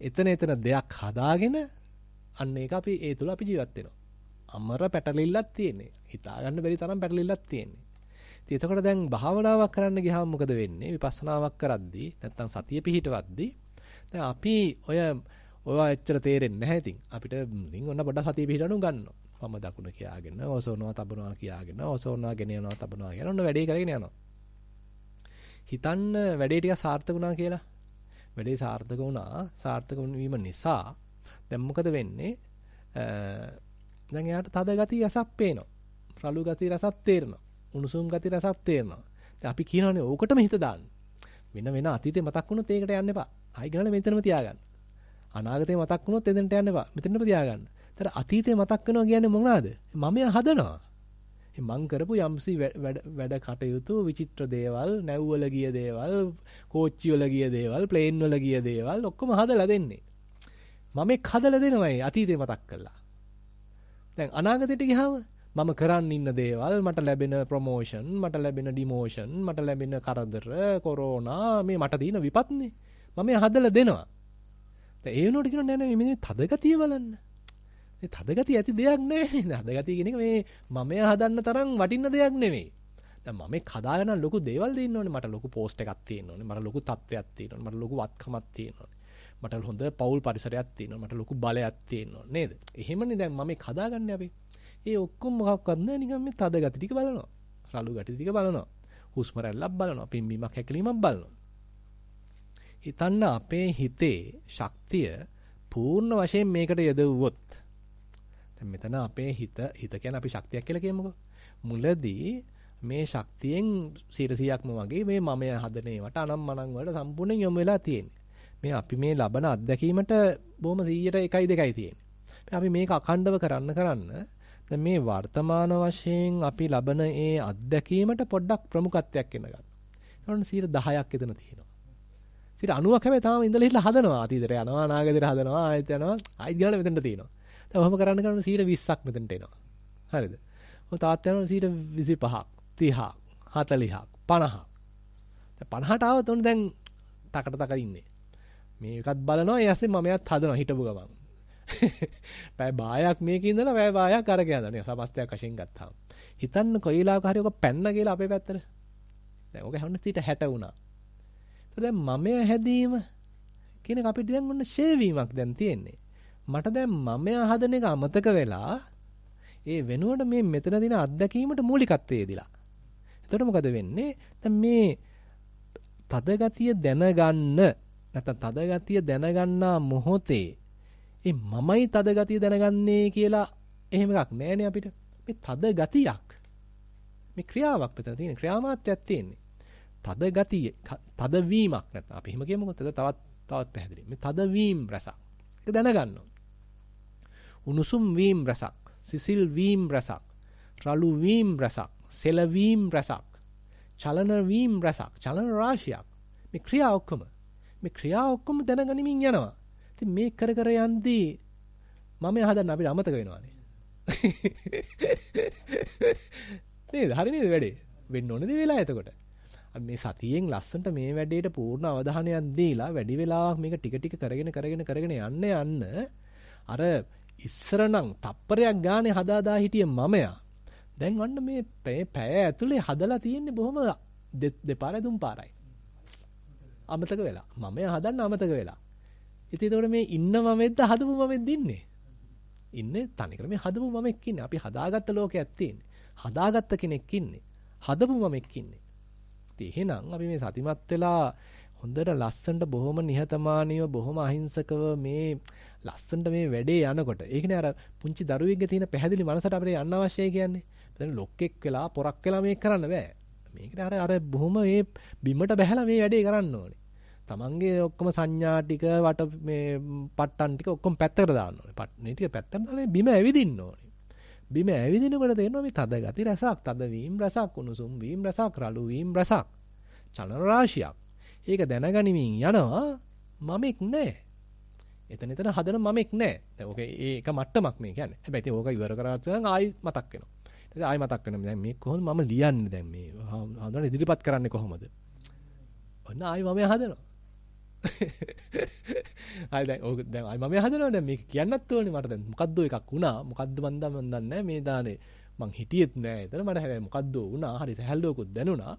එතන දෙයක් හදාගෙන අන්න ඒක අපි ඒ තුල අපි ජීවත් වෙනවා. අමර පැටලිල්ලක් තියෙන්නේ. හිතා ගන්න බැරි තරම් පැටලිල්ලක් තියෙන්නේ. ඉතින් එතකොට දැන් භාවනාවක් කරන්න ගියාම මොකද වෙන්නේ? විපස්සනාවක් කරද්දී නැත්තම් සතිය පිහිටවද්දී දැන් අපි ඔය එච්චර තේරෙන්නේ නැහැ ඉතින්. අපිට ඉතින් ඔන්න පොඩ්ඩක් සතිය පිහිටවනු ගන්නවා. මම දකුණ කියාගෙන ඔසවනවා තබනවා කියාගෙන ඔසවනවා ගෙන යනවා තබනවා කියන ඔන්න වැඩේ කරගෙන යනවා. හිතන්න වැඩේ ටික සාර්ථක වුණා කියලා. වැඩේ සාර්ථක වුණා. සාර්ථක වීම නිසා දැන් මොකද වෙන්නේ? දැන් එයාට තද ගතිය රසක් පේනවා. රළු ගතිය රසක් තේරෙනවා. උණුසුම් ගතිය රසක් තේරෙනවා. දැන් අපි කියනවානේ ඕකටම හිත දාන්න. වෙන අතීතේ මතක් වුණොත් ඒකට යන්න එපා. ආයි ගණන මෙතනම තියාගන්න. අනාගතේ මතක් වුණොත් එතනට යන්න එපා. මෙතනම තියාගන්න. ඒතර අතීතේ මතක් වෙනවා කියන්නේ මොනවාද? මම හදනවා. මං කරපු යම්සි වැඩ කටයුතු විචිත්‍ර දේවල්, නැව්වල ගිය දේවල්, කෝච්චි වල ගිය දේවල්, ප්ලේන් වල ගිය දේවල් ඔක්කොම හදලා දෙන්නේ. මම එක් හදලා දෙනවයි අතීතේ මතක් කරලා. දැන් අනාගතයට ගියාම මම කරන් ඉන්න දේවල්, මට ලැබෙන ප්‍රොමෝෂන්, මට ලැබෙන ඩිමෝෂන්, මට ලැබෙන කරදර, කොරෝනා මේ මට තියෙන විපත්නේ. මම හදලා දෙනවා. දැන් ඒ වෙනකොට කියනවා නෑ මේ තදගතිය බලන්න. මේ තදගතිය ඇති දෙයක් නෑ නේද? තදගතිය කියන එක මේ මමයා හදන්න තරම් වටින්න දෙයක් නෙමෙයි. දැන් මම හදාගෙන ලොකු දේවල් දෙන්න ඕනේ. මට ලොකු පෝස්ට් එකක් තියෙන්න ඕනේ. මට ලොකු තත්ත්වයක් තියෙන්න ඕනේ. මට ලොකු වත්කමක් තියෙන්න ඕනේ. මට හොඳ පෞල් පරිසරයක් තියෙන්න ඕනේ. මට ලොකු බලයක් තියෙන්න ඕනේ නේද? එහෙමනේ දැන් මම හදාගන්නේ අපි. ඒ ඔක්කොම මොකක්වත් නැහැ නිකන් මේ තද ගති ටික බලනවා. රළු ගති ටික බලනවා. හුස්ම රැල්ලක් බලනවා. පිම්බීමක් හැකිලීමක් බලනවා. හිතන්න අපේ හිතේ ශක්තිය පූර්ණ වශයෙන් මේකට යොදවුවොත් දැන් මෙතන අපේ හිත කියන්නේ අපි ශක්තියක් කියලා කියමුකෝ. මුලදී මේ ශක්තියෙන් 100%ක්ම වගේ මේ මමය හදන ඒවට අනම්මනම් වලට සම්පූර්ණයෙන් යොමු වෙලා තියෙන්නේ. මේ අපි මේ ලබන අත්දැකීමට බොහොම 100ට 1.2යි තියෙන්නේ. අපි මේක අඛණ්ඩව කරන්න දැන් මේ වර්තමාන වශයෙන් අපි ලබන ඒ අත්දැකීමට පොඩ්ඩක් ප්‍රමුඛත්වයක් එන්න ගන්නවා. ඒනොත් 10%ක් එතන තියෙනවා. 90ක් හැබැයි තාම ඉඳලා හිටලා හදනවා. අතීතයට යනවා, අනාගතයට හදනවා, ආයෙත් යනවා, ආයෙත් ගාලා මෙතනට තියෙනවා. දැන් ඔහොම කරන්න 20ක් මෙතනට එනවා. හරිද? ඔය තාත් යනවා 25ක්, 30ක්, 40ක්, 50ක්. දැන් 50ට ආවොත් උන් දැන් තකට ඉන්නේ. මේකත් බලනවා, ඒ ඇස්සේ මමයක් හදනවා හිටපු ගමන්. පැය භාගයක් මේකේ ඉඳලා පැය භාගයක් අරගෙන යනවා නේ සමස්තයක් වශයෙන් ගත්තාම. හිතන්න කොයිලාවක හරි ඔක පැන්න කියලා අපේ පැත්තට. දැන් ඔක හැවුන 60 වුණා. දැන් මමය හැදීම කියන එක අපිට දැන් ඔන්න ෂේවීමක් දැන් තියෙන්නේ. මට දැන් මමය හදන එක අමතක වෙලා ඒ වෙනුවට මේ මෙතන දින අත්දැකීමට මූලිකත්වයේ දීලා. එතකොට මොකද වෙන්නේ? දැන් මේ තද ගතිය දැනගන්න නැත්නම් තද ගතිය දැනගන්නා මොහොතේ ඒ මමයි තද ගතිය දැනගන්නේ කියලා එහෙම එකක් නෑනේ අපිට. මේ තද ගතියක්. මේ ක්‍රියාවක් මෙතන තියෙන ක්‍රියාමාත්‍රයක් තියෙන්නේ. තද ගතිය තදවීමක් නැත්නම් අපි එහෙම කියමුකෝ තවත් පැහැදිලි. මේ තදවීම රසක්. ඒක දැනගන්න ඕන. උණුසුම් වීම රසක්, සිසිල් වීම රසක්, රළු වීම රසක්, සෙලවීම රසක්, චලන වීම රසක්, චලන රාශියක්. මේ ක්‍රියා ඔක්කොම දැනගනිමින් යනවා. ඉතින් මේ කර යන්දී මම හදන්න අපිට අමතක වෙනවානේ. නේද? හරි නේද වැඩේ? වෙන්න ඕනේ දේ වෙලා එතකොට. අපි මේ සතියෙන් ලස්සන්ට මේ වැඩේට පූර්ණ අවධානයක් දීලා වැඩි වෙලාවක් මේක ටික ටික කරගෙන යන්න අර ඉස්සර නම් තප්පරයක් ගානේ හදාදා හිටිය මමයා දැන් වන්න මේ පැය ඇතුලේ හදලා තියෙන්නේ බොහොම දෙපාරයි තුන් පාරයි. අමතක වෙලා. මමයා හදන්න අමතක වෙලා. ඉතින් ඒතකොට මේ ඉන්න මමෙක්ද හදපු මමෙක්ද ඉන්නේ? ඉන්නේ තනිකර මේ හදපු මමෙක් ඉන්නේ. අපි හදාගත්ත ලෝකයක් තියෙන්නේ. හදාගත්ත කෙනෙක් ඉන්නේ. හදපු මමෙක් ඉන්නේ. ඉතින් එහෙනම් අපි මේ සතිමත් වෙලා හොඳට ලස්සනට බොහොම නිහතමානීව බොහොම අහිංසකව මේ ලස්සනට මේ වැඩේ යනකොට ඒකනේ අර පුංචි දරුවෙක්ගේ තියෙන පැහැදිලි මනසට අපිට යන්න අවශ්‍යයි කියන්නේ. දැන් ලොක්ෙක් වෙලා පොරක් වෙලා මේක කරන්න බෑ. මේකට අර බොහොම මේ බිමට බහැලා මේ වැඩේ කරන්න ඕනේ. තමන්ගේ ඔක්කොම සංඥා ටික වට මේ පට්ටන් ටික ඔක්කොම පැත්තකට දාන්න ඕනේ. මේ ටික පැත්තට දාලා බිම ඇවිදින්න ඕනේ. බිම ඇවිදිනකොට තේරෙනවා මේ තද ගති රසක්, තද වීම රසක්, උණුසුම් වීම රසක්, රළු වීම රසක්, චලන රාශියක්. ඒක දැනගනිමින් යනවා මමෙක් නෑ. එතන හදන මමෙක් නෑ. දැන් ඕක ඒක මට්ටමක් මේ කියන්නේ. හැබැයි ඉතින් ඕක ඉවර කරාට ආයි මතක් වෙනවා. ඊට ආයි මතක් වෙනවා. දැන් මේ කොහොමද මම ලියන්නේ දැන් මේ හඳුනන ඉදිරිපත් කරන්නේ කොහොමද? ඔන්න ආයි මම හදනවා. ආයි දැන් ආයි මම හදනවා. දැන් මේක කියන්නත් ඕනේ මට දැන් මොකද්ද එකක් වුණා. මොකද්ද මන් දන්නේ නැහැ මේ දානේ. මං හිටියෙත් නෑ. එතන මට හැබැයි මොකද්ද වුණා. හරි සැහැල්ලුවකුත් දැනුණා.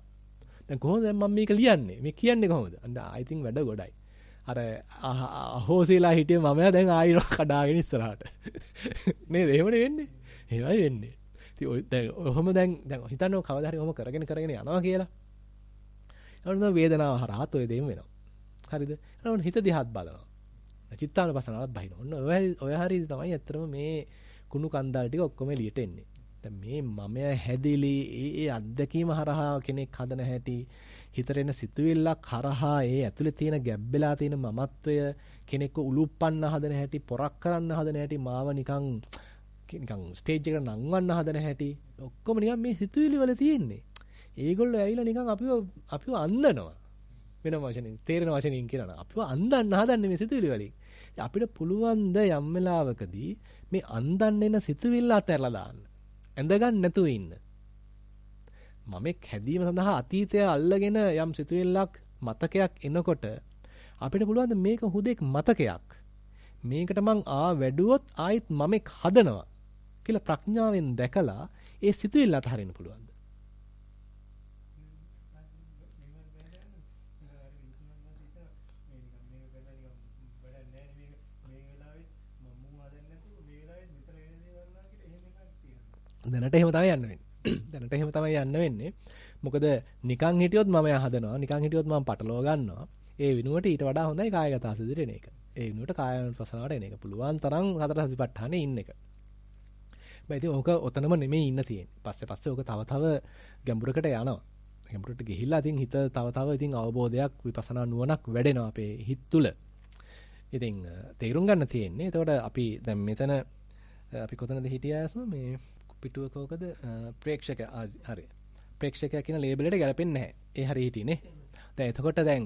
දැන් කොහොමද මම මේක ලියන්නේ? මේ කියන්නේ කොහොමද? I think වැඩ ගොඩයි. අර අහෝසීලා හිටිය මමයා දැන් ආයෙ කඩාගෙන ඉස්සරහට. නේද? එහෙමනේ වෙන්නේ. එහෙමයි වෙන්නේ. ඉතින් ඔය දැන් ඔහොම දැන් හිතන්න කවදා හරි ඔහොම කරගෙන යනවා කියලා. එතකොට වේදනාව හරහාත් ඔය දෙයම වෙනවා. හරිද? එතකොට හිත දිහාත් බලනවා. චිත්තානුපස්සනාවත් බහිනවා. ඔන්න ඔය හරිය තමයි ඇත්තටම මේ කුණු කන්දාල් ටික ඔක්කොම එළියට එන්නේ. දැන් මේ මමයා හැදිලි ඒ අත්දැකීම හරහා කෙනෙක් හදන හැටි හිතට එන සිතුවිල්ලක් හරහා ඒ ඇතුලේ තියෙන ගැබ්බෙලා තියෙන මමත්වය කෙනෙක්ව උලුප්පන්න හදන හැටි පොරක් කරන්න හදන හැටි මාව නිකන් ස්ටේජ් එකට නංවන්න හදන හැටි ඔක්කොම නිකන් මේ සිතුවිලි වල තියෙන්නේ. ඒගොල්ලෝ ඇවිල්ලා නිකන් අපිව අන්දනවා. වෙන වචනින් තේරෙන වචනින් කියනවා. අපිව අන්දන්න හදන්නේ මේ සිතුවිලි වලින්. අපිට පුළුවන් ද යම් වෙලාවකදී මේ අන්දන්න එන සිතුවිල්ල අතහැරලා දාන්න. ඇඳගන්න නැතුව ඉන්න. මමෙක් හැදීම සඳහා අතීතය අල්ලගෙන යම් සිතුවිල්ලක් මතකයක් එනකොට අපිට පුළුවන් මේක හුදෙක් මතකයක්. මේකට මං වැඩුවොත් ආයෙත් මමෙක් හදනවා කියලා ප්‍රඥාවෙන් දැකලා ඒ සිතුවිල්ල අතහරින්න පුළුවන්ද? දැනට එහෙම තමයි යන්න වෙන්නේ. දැනට එහෙම තමයි යන්න වෙන්නේ. මොකද නිකන් හිටියොත් මම හදනවා. නිකන් හිටියොත් මම පටලව ගන්නවා. ඒ වෙනුවට ඊට වඩා හොඳයි කායගත අසදිර එන එක. ඒ වෙනුවට කායानुපසනාවට එන එක. පුළුවන් තරම් හතර සතිපට්ඨානේ ඉන්න එක. ඉතින් ඕක ඔතනම නෙමෙයි ඉන්න තියෙන්නේ. පස්සේ ඕක තව ගැඹුරකට යනවා. ගැඹුරට ගිහිල්ලා ඉතින් හිත තව ඉතින් අවබෝධයක් විපස්සනා නුවණක් වැඩෙනවා අපේ හිත තුළ. ඉතින් තේරුම් ගන්න තියෙන්නේ. එතකොට අපි දැන් මෙතන අපි කොතනද හිටියාස්ම මේ පිටුවකෝකද ප්‍රේක්ෂක හරි. ප්‍රේක්ෂකයා කියන ලේබල් එකට ගැලපෙන්නේ නැහැ. ඒ හරි හිටියේ දැන් එතකොට දැන්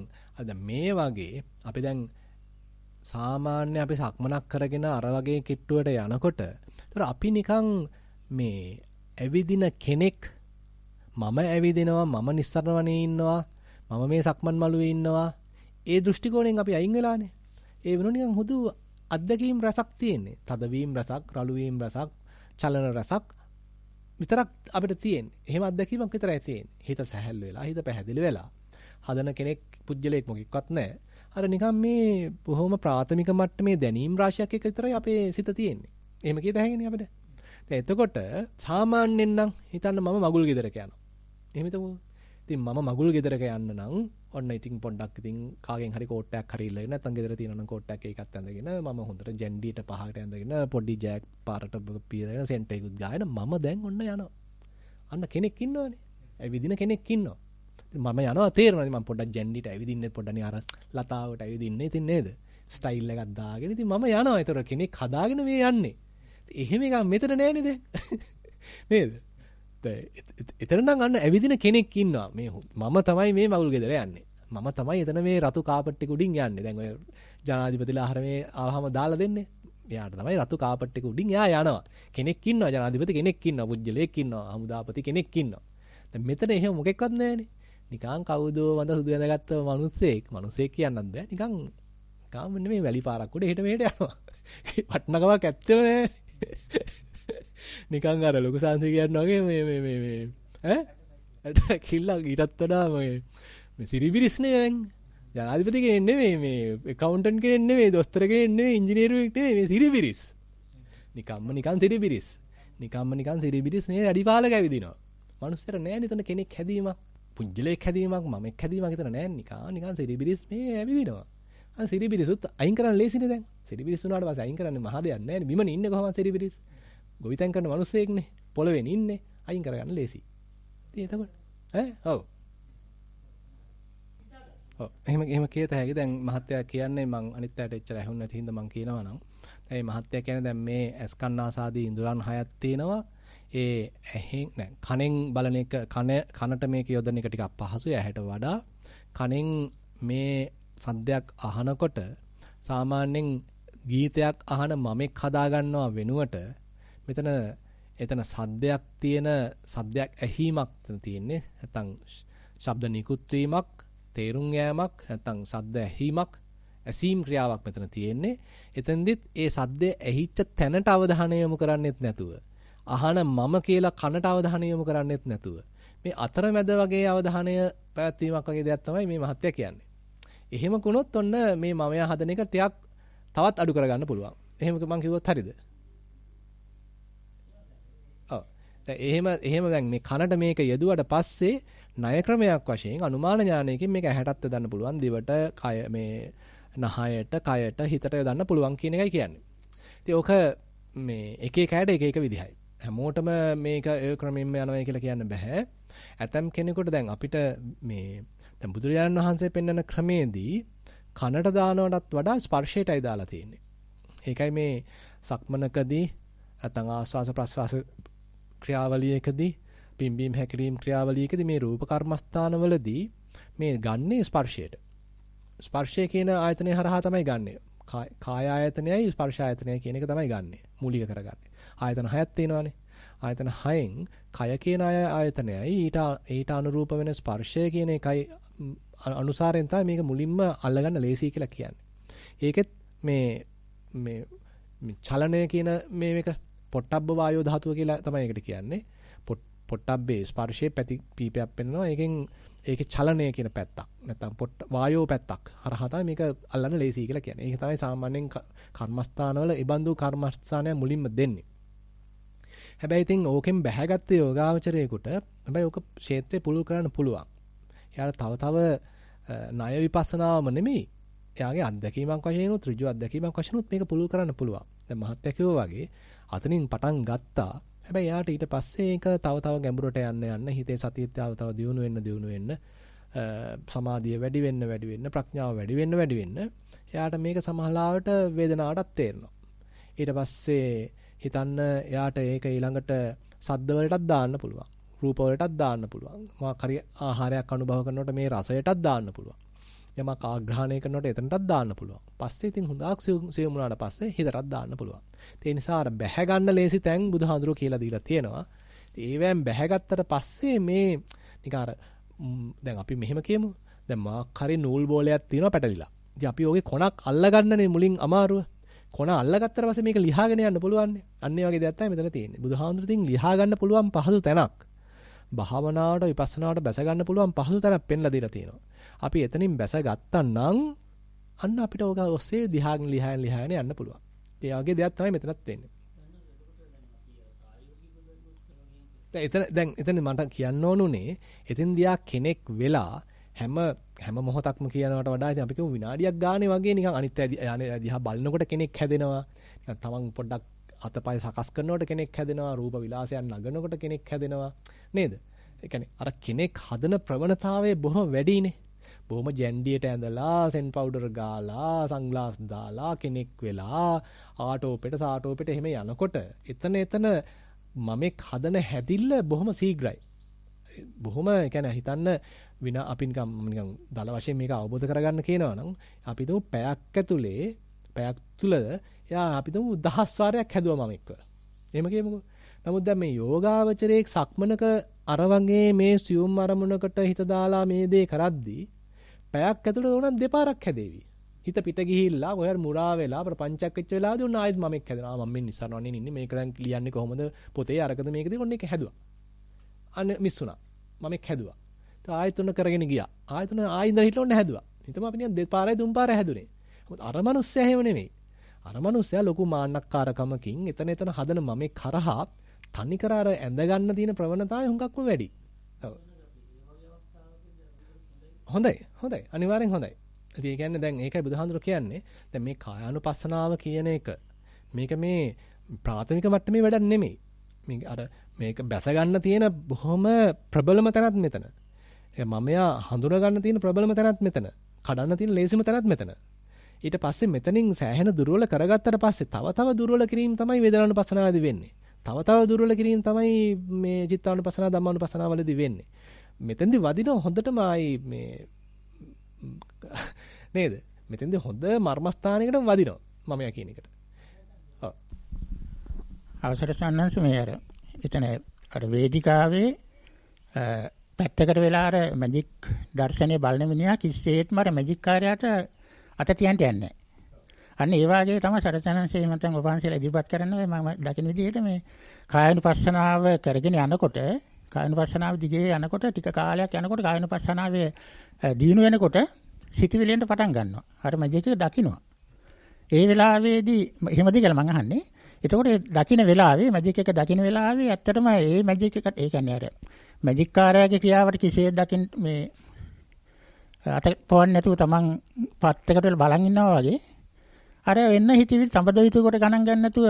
මේ වගේ අපි දැන් සාමාන්‍ය අපි සක්මනක් කරගෙන අර වගේ කිට්ටුවට යනකොට ඒතර අපි නිකන් මේ ඇවිදින කෙනෙක් මම ඇවිදිනවා මම නිස්සරණවනේ ඉන්නවා මම මේ සක්මන් මළුවේ ඉන්නවා ඒ දෘෂ්ටි කෝණයෙන් අපි අයින් වෙලානේ. ඒ වෙනුව නිකන් හුදු අත්දැකීම් රසක් තියෙන්නේ. තදවීම් රසක්, රළුවීම් රසක්, චලන රසක් විතරක් අපිට තියෙන්නේ. එහෙම අත්දැකීමක් විතරයි තියෙන්නේ. හිත සැහැල්ලු වෙලා, හිත පැහැදිලි වෙලා. හදන කෙනෙක් පුජ්‍යලයක් මොකක්වත් නැහැ. අර නිකන් මේ බොහොම ප්‍රාථමික මට්ටමේ දැනීම් රාශියක් එක විතරයි අපේ සිත තියෙන්නේ. එහෙම කියත හැකිනේ අපිට. දැන් එතකොට සාමාන්‍යයෙන් නම් හිතන්න මම මගුල් ගෙදරක යනවා. එහෙම හිතමු. ඉතින් මම මගුල් ගෙදරක යන්න නම් ඔන්න ඉතින් පොඩ්ඩක් ඉතින් කාගෙන් හරි කෝට්ටයක් හරි ඉල්ලගෙන නැත්නම් ගෙදර තියෙනවා නම් කෝට්ටයක් ඒකත් ඇඳගෙන මම හොඳට ජැන්ඩියට පහකට ඇඳගෙන පොඩි ජෑක් පාරට පීරගෙන සෙන්ටර් එකකුත් ගාගෙන මම දැන් ඔන්න යනවා. අන්න කෙනෙක් ඉන්නවනේ. ඇවිදින කෙනෙක් ඉන්නවා. මම යනවා තේරෙනවා මම පොඩ්ඩක් ජැන්ඩිට ඇවිදින්නෙත් පොඩ්ඩක් අර ලතාවට ඇවිදින්නේ ඉතින් නේද? ස්ටයිල් එකක් දාගෙන ඉතින් මම යනවා. ඒතර කෙනෙක් හදාගෙන මේ යන්නේ. එහෙම එකක් මෙතන නෑනේ දැන්. නේද? එතන නම් අන්න ඇවිදින කෙනෙක් ඉන්නවා. මේ මම තමයි මේ මගුල් ගෙදර යන්නේ. මම තමයි එතන මේ රතු කාපට් එක උඩින් යන්නේ. දැන් ඔය ජනාධිපතිලා ආහාර මේ ආවහම දාලා දෙන්නේ. එයාට තමයි රතු කාපට් එක උඩින් එයා යනවා. කෙනෙක් ඉන්නවා ජනාධිපති කෙනෙක් ඉන්නවා. පුජ්‍යලයක් ඉන්නවා. හමුදාපති කෙනෙක් ඉන්නවා. දැන් මෙතන එහෙම මොකෙක්වත් නැහැනේ. නිකන් කවුදෝ වඳ සුදු ඇඳගත්ත මිනිස්සෙක් කියන්නත් බෑ. නිකන් කාම නෙමෙයි වැලි පාරක් උඩ එහෙට මෙහෙට යනවා. වටනකමක් ඇත්තෙම නෑ. නිකන් අර ලොකු සංසි කියනවා වගේ මේ ඈ කිල්ලා ඊටත් වඩා මේ සිරිබිරිස්නේ දැන් ජනාධිපති කෙනෙක් නෙමෙයි මේ ඇකවුන්ටන්ට් කෙනෙක් නෙමෙයි දොස්තර කෙනෙක් නෙමෙයි ඉංජිනේරුවෙක් නෙමෙයි මේ සිරිබිරිස් නිකන් සිරිබිරිස් නිකන් සිරිබිරිස් නේ අඩිපාලක ඇවිදිනවා මනුස්සයර නෑ නේතන කෙනෙක් හැදීමක් පුජ්‍යලයක් හැදීමක් මමෙක් හැදීමක් හිතන නෑ නිකන් සිරිබිරිස් මේ ඇවිදිනවා අර සිරිබිරිසුත් අයින් කරන්න ලේසිනේ දැන් සිරිබිරිස් උනාට පස්සේ අයින් කරන්නේ මහ දෙයක් නෑනේ බිමනේ ඉන්නේ කොහොමද සිරිබිරිස් ගොවිතැන් කරන මිනිස්සෙක්නේ පොළවෙන් ඉන්නේ අයින් කරගන්න ලේසි. ඉතින් එතකොට ඔව්. ඔව් එහෙම කියත හැකි දැන් මහත්තයා කියන්නේ මං අනිත් පැයට එච්චර ඇහුන්නේ නැති හින්දා මං කියනවා නම් දැන් මේ මහත්තයා කියන්නේ දැන් මේ ඇස්කන්නාසාදී ඉඳුරන් හයක් තියෙනවා. ඒ ඇහෙන් නෑ කනෙන් බලන එක කනට මේක යොදන එක ටිකක් පහසුයි ඇහැට වඩා. කනෙන් මේ සද්දයක් අහනකොට සාමාන්‍යයෙන් ගීතයක් අහන මමෙක් හදා ගන්නවා වෙනුවට මෙතන එතන සද්දයක් තියෙන සද්දයක් ඇහිීමක් තියෙන්නේ නැත්නම් ශබ්ද නිකුත් වීමක් තේරුම් යෑමක් නැත්නම් සද්ද ඇහිීමක් ඇසීම් ක්‍රියාවක් මෙතන තියෙන්නේ එතෙන්දිත් ඒ සද්දේ ඇහිච්ච තැනට අවධානය යොමු කරන්නෙත් නැතුව අහන මම කියලා කනට අවධානය යොමු කරන්නෙත් නැතුව මේ අතරමැද වගේ අවධානය පැවැත්වීමක් වගේ දෙයක් තමයි මේ මහත්තයා කියන්නේ. එහෙම වුණොත් ඔන්න මේ මමයා හදන එක ටිකක් තවත් අඩු කරගන්න පුළුවන්. එහෙම මම කිව්වොත් හරියද? එහෙම දැන් මේ කනට මේක යෙදුවට පස්සේ ණය ක්‍රමයක් වශයෙන් අනුමාන ඥානයකින් මේක ඇහැටත් යොදන්න පුළුවන් දිවට කය මේ නහයට කයට හිතට යොදන්න පුළුවන් කියන එකයි කියන්නේ. ඉතින් ඕක මේ එක එක ඇයට එක එක විදිහයි. හැමෝටම මේක ඒ ක්‍රමයෙන්ම යනවා කියලා කියන්න බෑ. ඇතම් කෙනෙකුට දැන් අපිට මේ දැන් බුදුරජාණන් වහන්සේ පෙන්වන ක්‍රමේදී කනට දානවටත් වඩා ස්පර්ශයටයි දාලා තියෙන්නේ. ඒකයි මේ සක්මනකදී නැත්නම් ආස්වාස ප්‍රස්වාස ක්‍රියාවලියකදී පිම්බීම් හැකිරීම් ක්‍රියාවලියකදී මේ රූප කර්මස්ථානවලදී මේ ගන්නේ ස්පර්ශයට. ස්පර්ශය කියන ආයතනය හරහා තමයි ගන්නෙ. කාය ආයතනයයි ස්පර්ශ ආයතනයයි කියන එක තමයි ගන්නෙ. මූලික කරගන්නේ. ආයතන 6ක් තියෙනවානේ. ආයතන 6න් කය කියන ආයතනයයි ඊට අනුරූප වෙන ස්පර්ශය කියන එකයි අනුසාරයෙන් තමයි මේක මුලින්ම අල්ලගන්න ලේසි කියලා කියන්නේ. ඒකෙත් මේ චලනය කියන මේක පොට්ටබ්බ වායෝ ධාතුව කියලා තමයි ඒකට කියන්නේ. පොට්ටබ්බේ ස්පර්ශයේ පැති පීපයක් පෙන්වනවා. ඒකේ චලනය කියන පැත්තක්. නැත්නම් වායෝ පැත්තක්. හරහා තමයි මේක අල්ලන්න ලේසි කියලා කියන්නේ. ඒක තමයි සාමාන්‍යයෙන් කර්මස්ථානවල ඉබඳු කර්මස්ථානය මුලින්ම දෙන්නේ. හැබැයි ඉතින් ඕකෙන් බැහැගත්ත යෝගාවචරයේකට හැබැයි ඕක ක්ෂේත්‍රේ පුළුල් කරන්න පුළුවන්. එයාට තව ණය විපස්සනාවම නෙමෙයි. එයාගේ අත්දැකීමක් වශයෙන් උත් ඍජු අත්දැකීමක් වශයෙන් උත් මේක පුළුල් කරන්න පුළුවන්. දැන් මහත්ය කිව්වා වගේ අතනින් පටන් ගත්තා. හැබැයි එයාට ඊට පස්සේ ඒක තව ගැඹුරට යන්න හිතේ සතිය තව දියුණු වෙන්න සමාධිය වැඩි වෙන්න ප්‍රඥාව වැඩි වෙන්න එයාට මේක සමහරවිට වේදනාවටත් තේරෙනවා. ඊට පස්සේ හිතන්න එයාට ඒක ඊළඟට සද්ද වලටත් දාන්න පුළුවන්. රූප වලටත් දාන්න පුළුවන්. මොකක් හරි ආහාරයක් අනුභව කරනකොට මේ රසයටත් දාන්න පුළුවන්. යමක් ආග්‍රහණය කරනකොට එතනටත් දාන්න පුළුවන්. පස්සේ ඉතින් හුඟක් සියුම් වුණාට පස්සේ හිතටත් දාන්න පුළුවන්. ඒ නිසා අර බැහැ ගන්න ලේසි තැන් බුදුහාඳුරෝ කියලා දීලා තියෙනවා. ඒවෙන් බැහැගත්තට පස්සේ මේ නිකන් අර දැන් අපි මෙහෙම කියමු. දැන් මාක් හරි නූල් බෝලයක් තියෙනවා පැටලිලා. ඉතින් අපි ඕකේ කොනක් අල්ලගන්නනේ මුලින් අමාරුව. කොන අල්ලගත්තට පස්සේ මේක ලිහාගෙන යන්න පුළුවන්. අන්න ඒ වගේ දෙයක් තමයි මෙතන තියෙන්නේ. බුදුහාඳුරෝ ඉතින් ලිහා ගන්න පුළුවන් පහසු තැනක්. භාවනාවට විපස්සනාවට බැස ගන්න පුළුවන් පහසු තැනක් පෙන්ලා දීලා තියෙනවා. අපි එතනින් බැස ගත්තා නම් අන්න අපිට ඕක ඔස්සේ දිහාගෙන ලිහාගෙන යන්න පුළුවන්. ඒ වගේ දෙයක් තමයි මෙතනත් වෙන්නේ. දැන් එතන මට කියන්න ඕනුනේ එතින් දියා කෙනෙක් වෙලා හැම මොහොතක්ම කියනවට වඩා ඉතින් අපි කියමු විනාඩියක් ගානේ වගේ නිකන් අනිත් දිහා බලනකොට කෙනෙක් හැදෙනවා. නිකන් තමන් පොඩ්ඩක් අතපය සකස් කරනකොට කෙනෙක් හැදෙනවා. රූප විලාසයන් නගනකොට කෙනෙක් හැදෙනවා. නේද? ඒ කියන්නේ අර කෙනෙක් හදන ප්‍රවණතාවය බොහොම වැඩිනේ. බොහොම ජැන්ඩියට ඇඳලා සෙන් පවුඩර් ගාලා සන්ග්ලාස් දාලා කෙනෙක් වෙලා ආටෝපෙට එහෙම යනකොට එතන මමෙක් හදන හැදිල්ල බොහොම ශීඝ්‍රයි. බොහොම ඒ කියන්නේ හිතන්න අපි නිකන් දල වශයෙන් මේක අවබෝධ කරගන්න කියනවා නම් අපි තුමු පැයක් තුල එයා අපි තුමු 10 වාරයක් හැදුවා මමෙක්ව. එහෙම කියමුකෝ. නමුත් දැන් මේ යෝගාවචරයේ සක්මනක අර වගේ මේ සියුම් අරමුණකට හිත දාලා මේ දේ කරද්දී පැයක් ඇතුළත උනන් දෙපාරක් හැදේවි. හිත පිට ගිහිල්ලා ඔය මුරා වෙලා ප්‍රපංචයක් වෙච්ච වෙලාවදී උන් ආයෙත් මමෙක් හැදෙනවා. මම මේ නිස්සරණවන්නේ ඉන්නේ මේක දැන් ලියන්නේ කොහොමද පොතේ අරකද මේකද ඔන්න ඒක හැදුවා. අන්න මිස්සුණා. මමෙක් හැදුවා. ඊට ආයෙත් උන කරගෙන ගියා. ආයෙත් උන ආයෙත් හිටලා ඔන්න හැදුවා. හිතම අපි නිකන් දෙපාරයි තුන් පාරයි හැදුනේ. මොකද අර මනුස්සයා එහෙම නෙමෙයි. අර මනුස්සයා ලොකු මාන්නක්කාරකමකින් එතන හදන මමෙක් කරහා තනිකර අර ඇඳ ගන්න තියෙන ප්‍රවණතාවය හුඟක්ම වැඩි. ඔව්. හොඳයි. අනිවාර්යෙන් හොඳයි. ඉතින් ඒ කියන්නේ දැන් ඒකයි බුදුහාඳුර කියන්නේ. දැන් මේ කායානුපස්සනාව කියන එක මේක මේ ප්‍රාථමික මට්ටමේ වැඩක් නෙමෙයි. මේක බැස ගන්න තියෙන බොහොම ප්‍රබලම තැනක් මෙතන. මමයා හඳුනා ගන්න තියෙන ප්‍රබලම තැනක් මෙතන. කඩන්න තියෙන ලේසිම තැනක් මෙතන. ඊට පස්සේ මෙතනින් සෑහෙන දුර්වල කරගත්තට පස්සේ තව දුර්වල කිරීම තමයි වේදනානුපස්සනාවේදී වෙන්නේ. තව දුර්වල කිරීම තමයි මේ චිත්තානුපස්සනාව ධම්මානුපස්සනාවලදී වෙන්නේ. මෙතෙන්දී වදින හොඳටම ආයි මේ නේද? මෙතෙන්දී හොඳ මර්මස්ථානයකට වදිනවා මමයා කියන එකට. ඔව්. අවසර සම්හන්ස මේ එතන වේදිකාවේ පැත්තකට වෙලා අර මැජික් දර්ශනය බලන මිනිහා කිසිසේත්ම අර මැජික් කාර්යයට අත තියන්න යන්නේ නැහැ. අන්න ඒ වගේ තමයි සරසනන්සේ මතන් ඔබවහන්සේලා ඉදිරිපත් කරන්නේ මම දකින විදිහට මේ කායනුපස්සනාව කරගෙන යනකොට කායනුපස්සනාව දිගේ යනකොට ටික කාලයක් යනකොට කායනුපස්සනාවේ දීනු වෙනකොට සිතවිලෙන්ට පටන් ගන්නවා. අර මැජික් එක දකින්නවා. ඒ වෙලාවේදී එහෙමද කියලා මම අහන්නේ. එතකොට දකින්න වෙලාවේ මැජික් එක දකින්න වෙලාවේ ඇත්තටම මේ මැජික් එකට ඒ කියන්නේ අර මැජික් කාර්යයේ ක්‍රියාවට කිසියෙත් දකින්න මේ අත පොවන්නේ නැතුව තමන් පත්තකට බලන් ඉන්නවා වගේ අර වෙන්න හිතවිලි සම්බදවිතු කොට ගණන් ගන්න නැතුව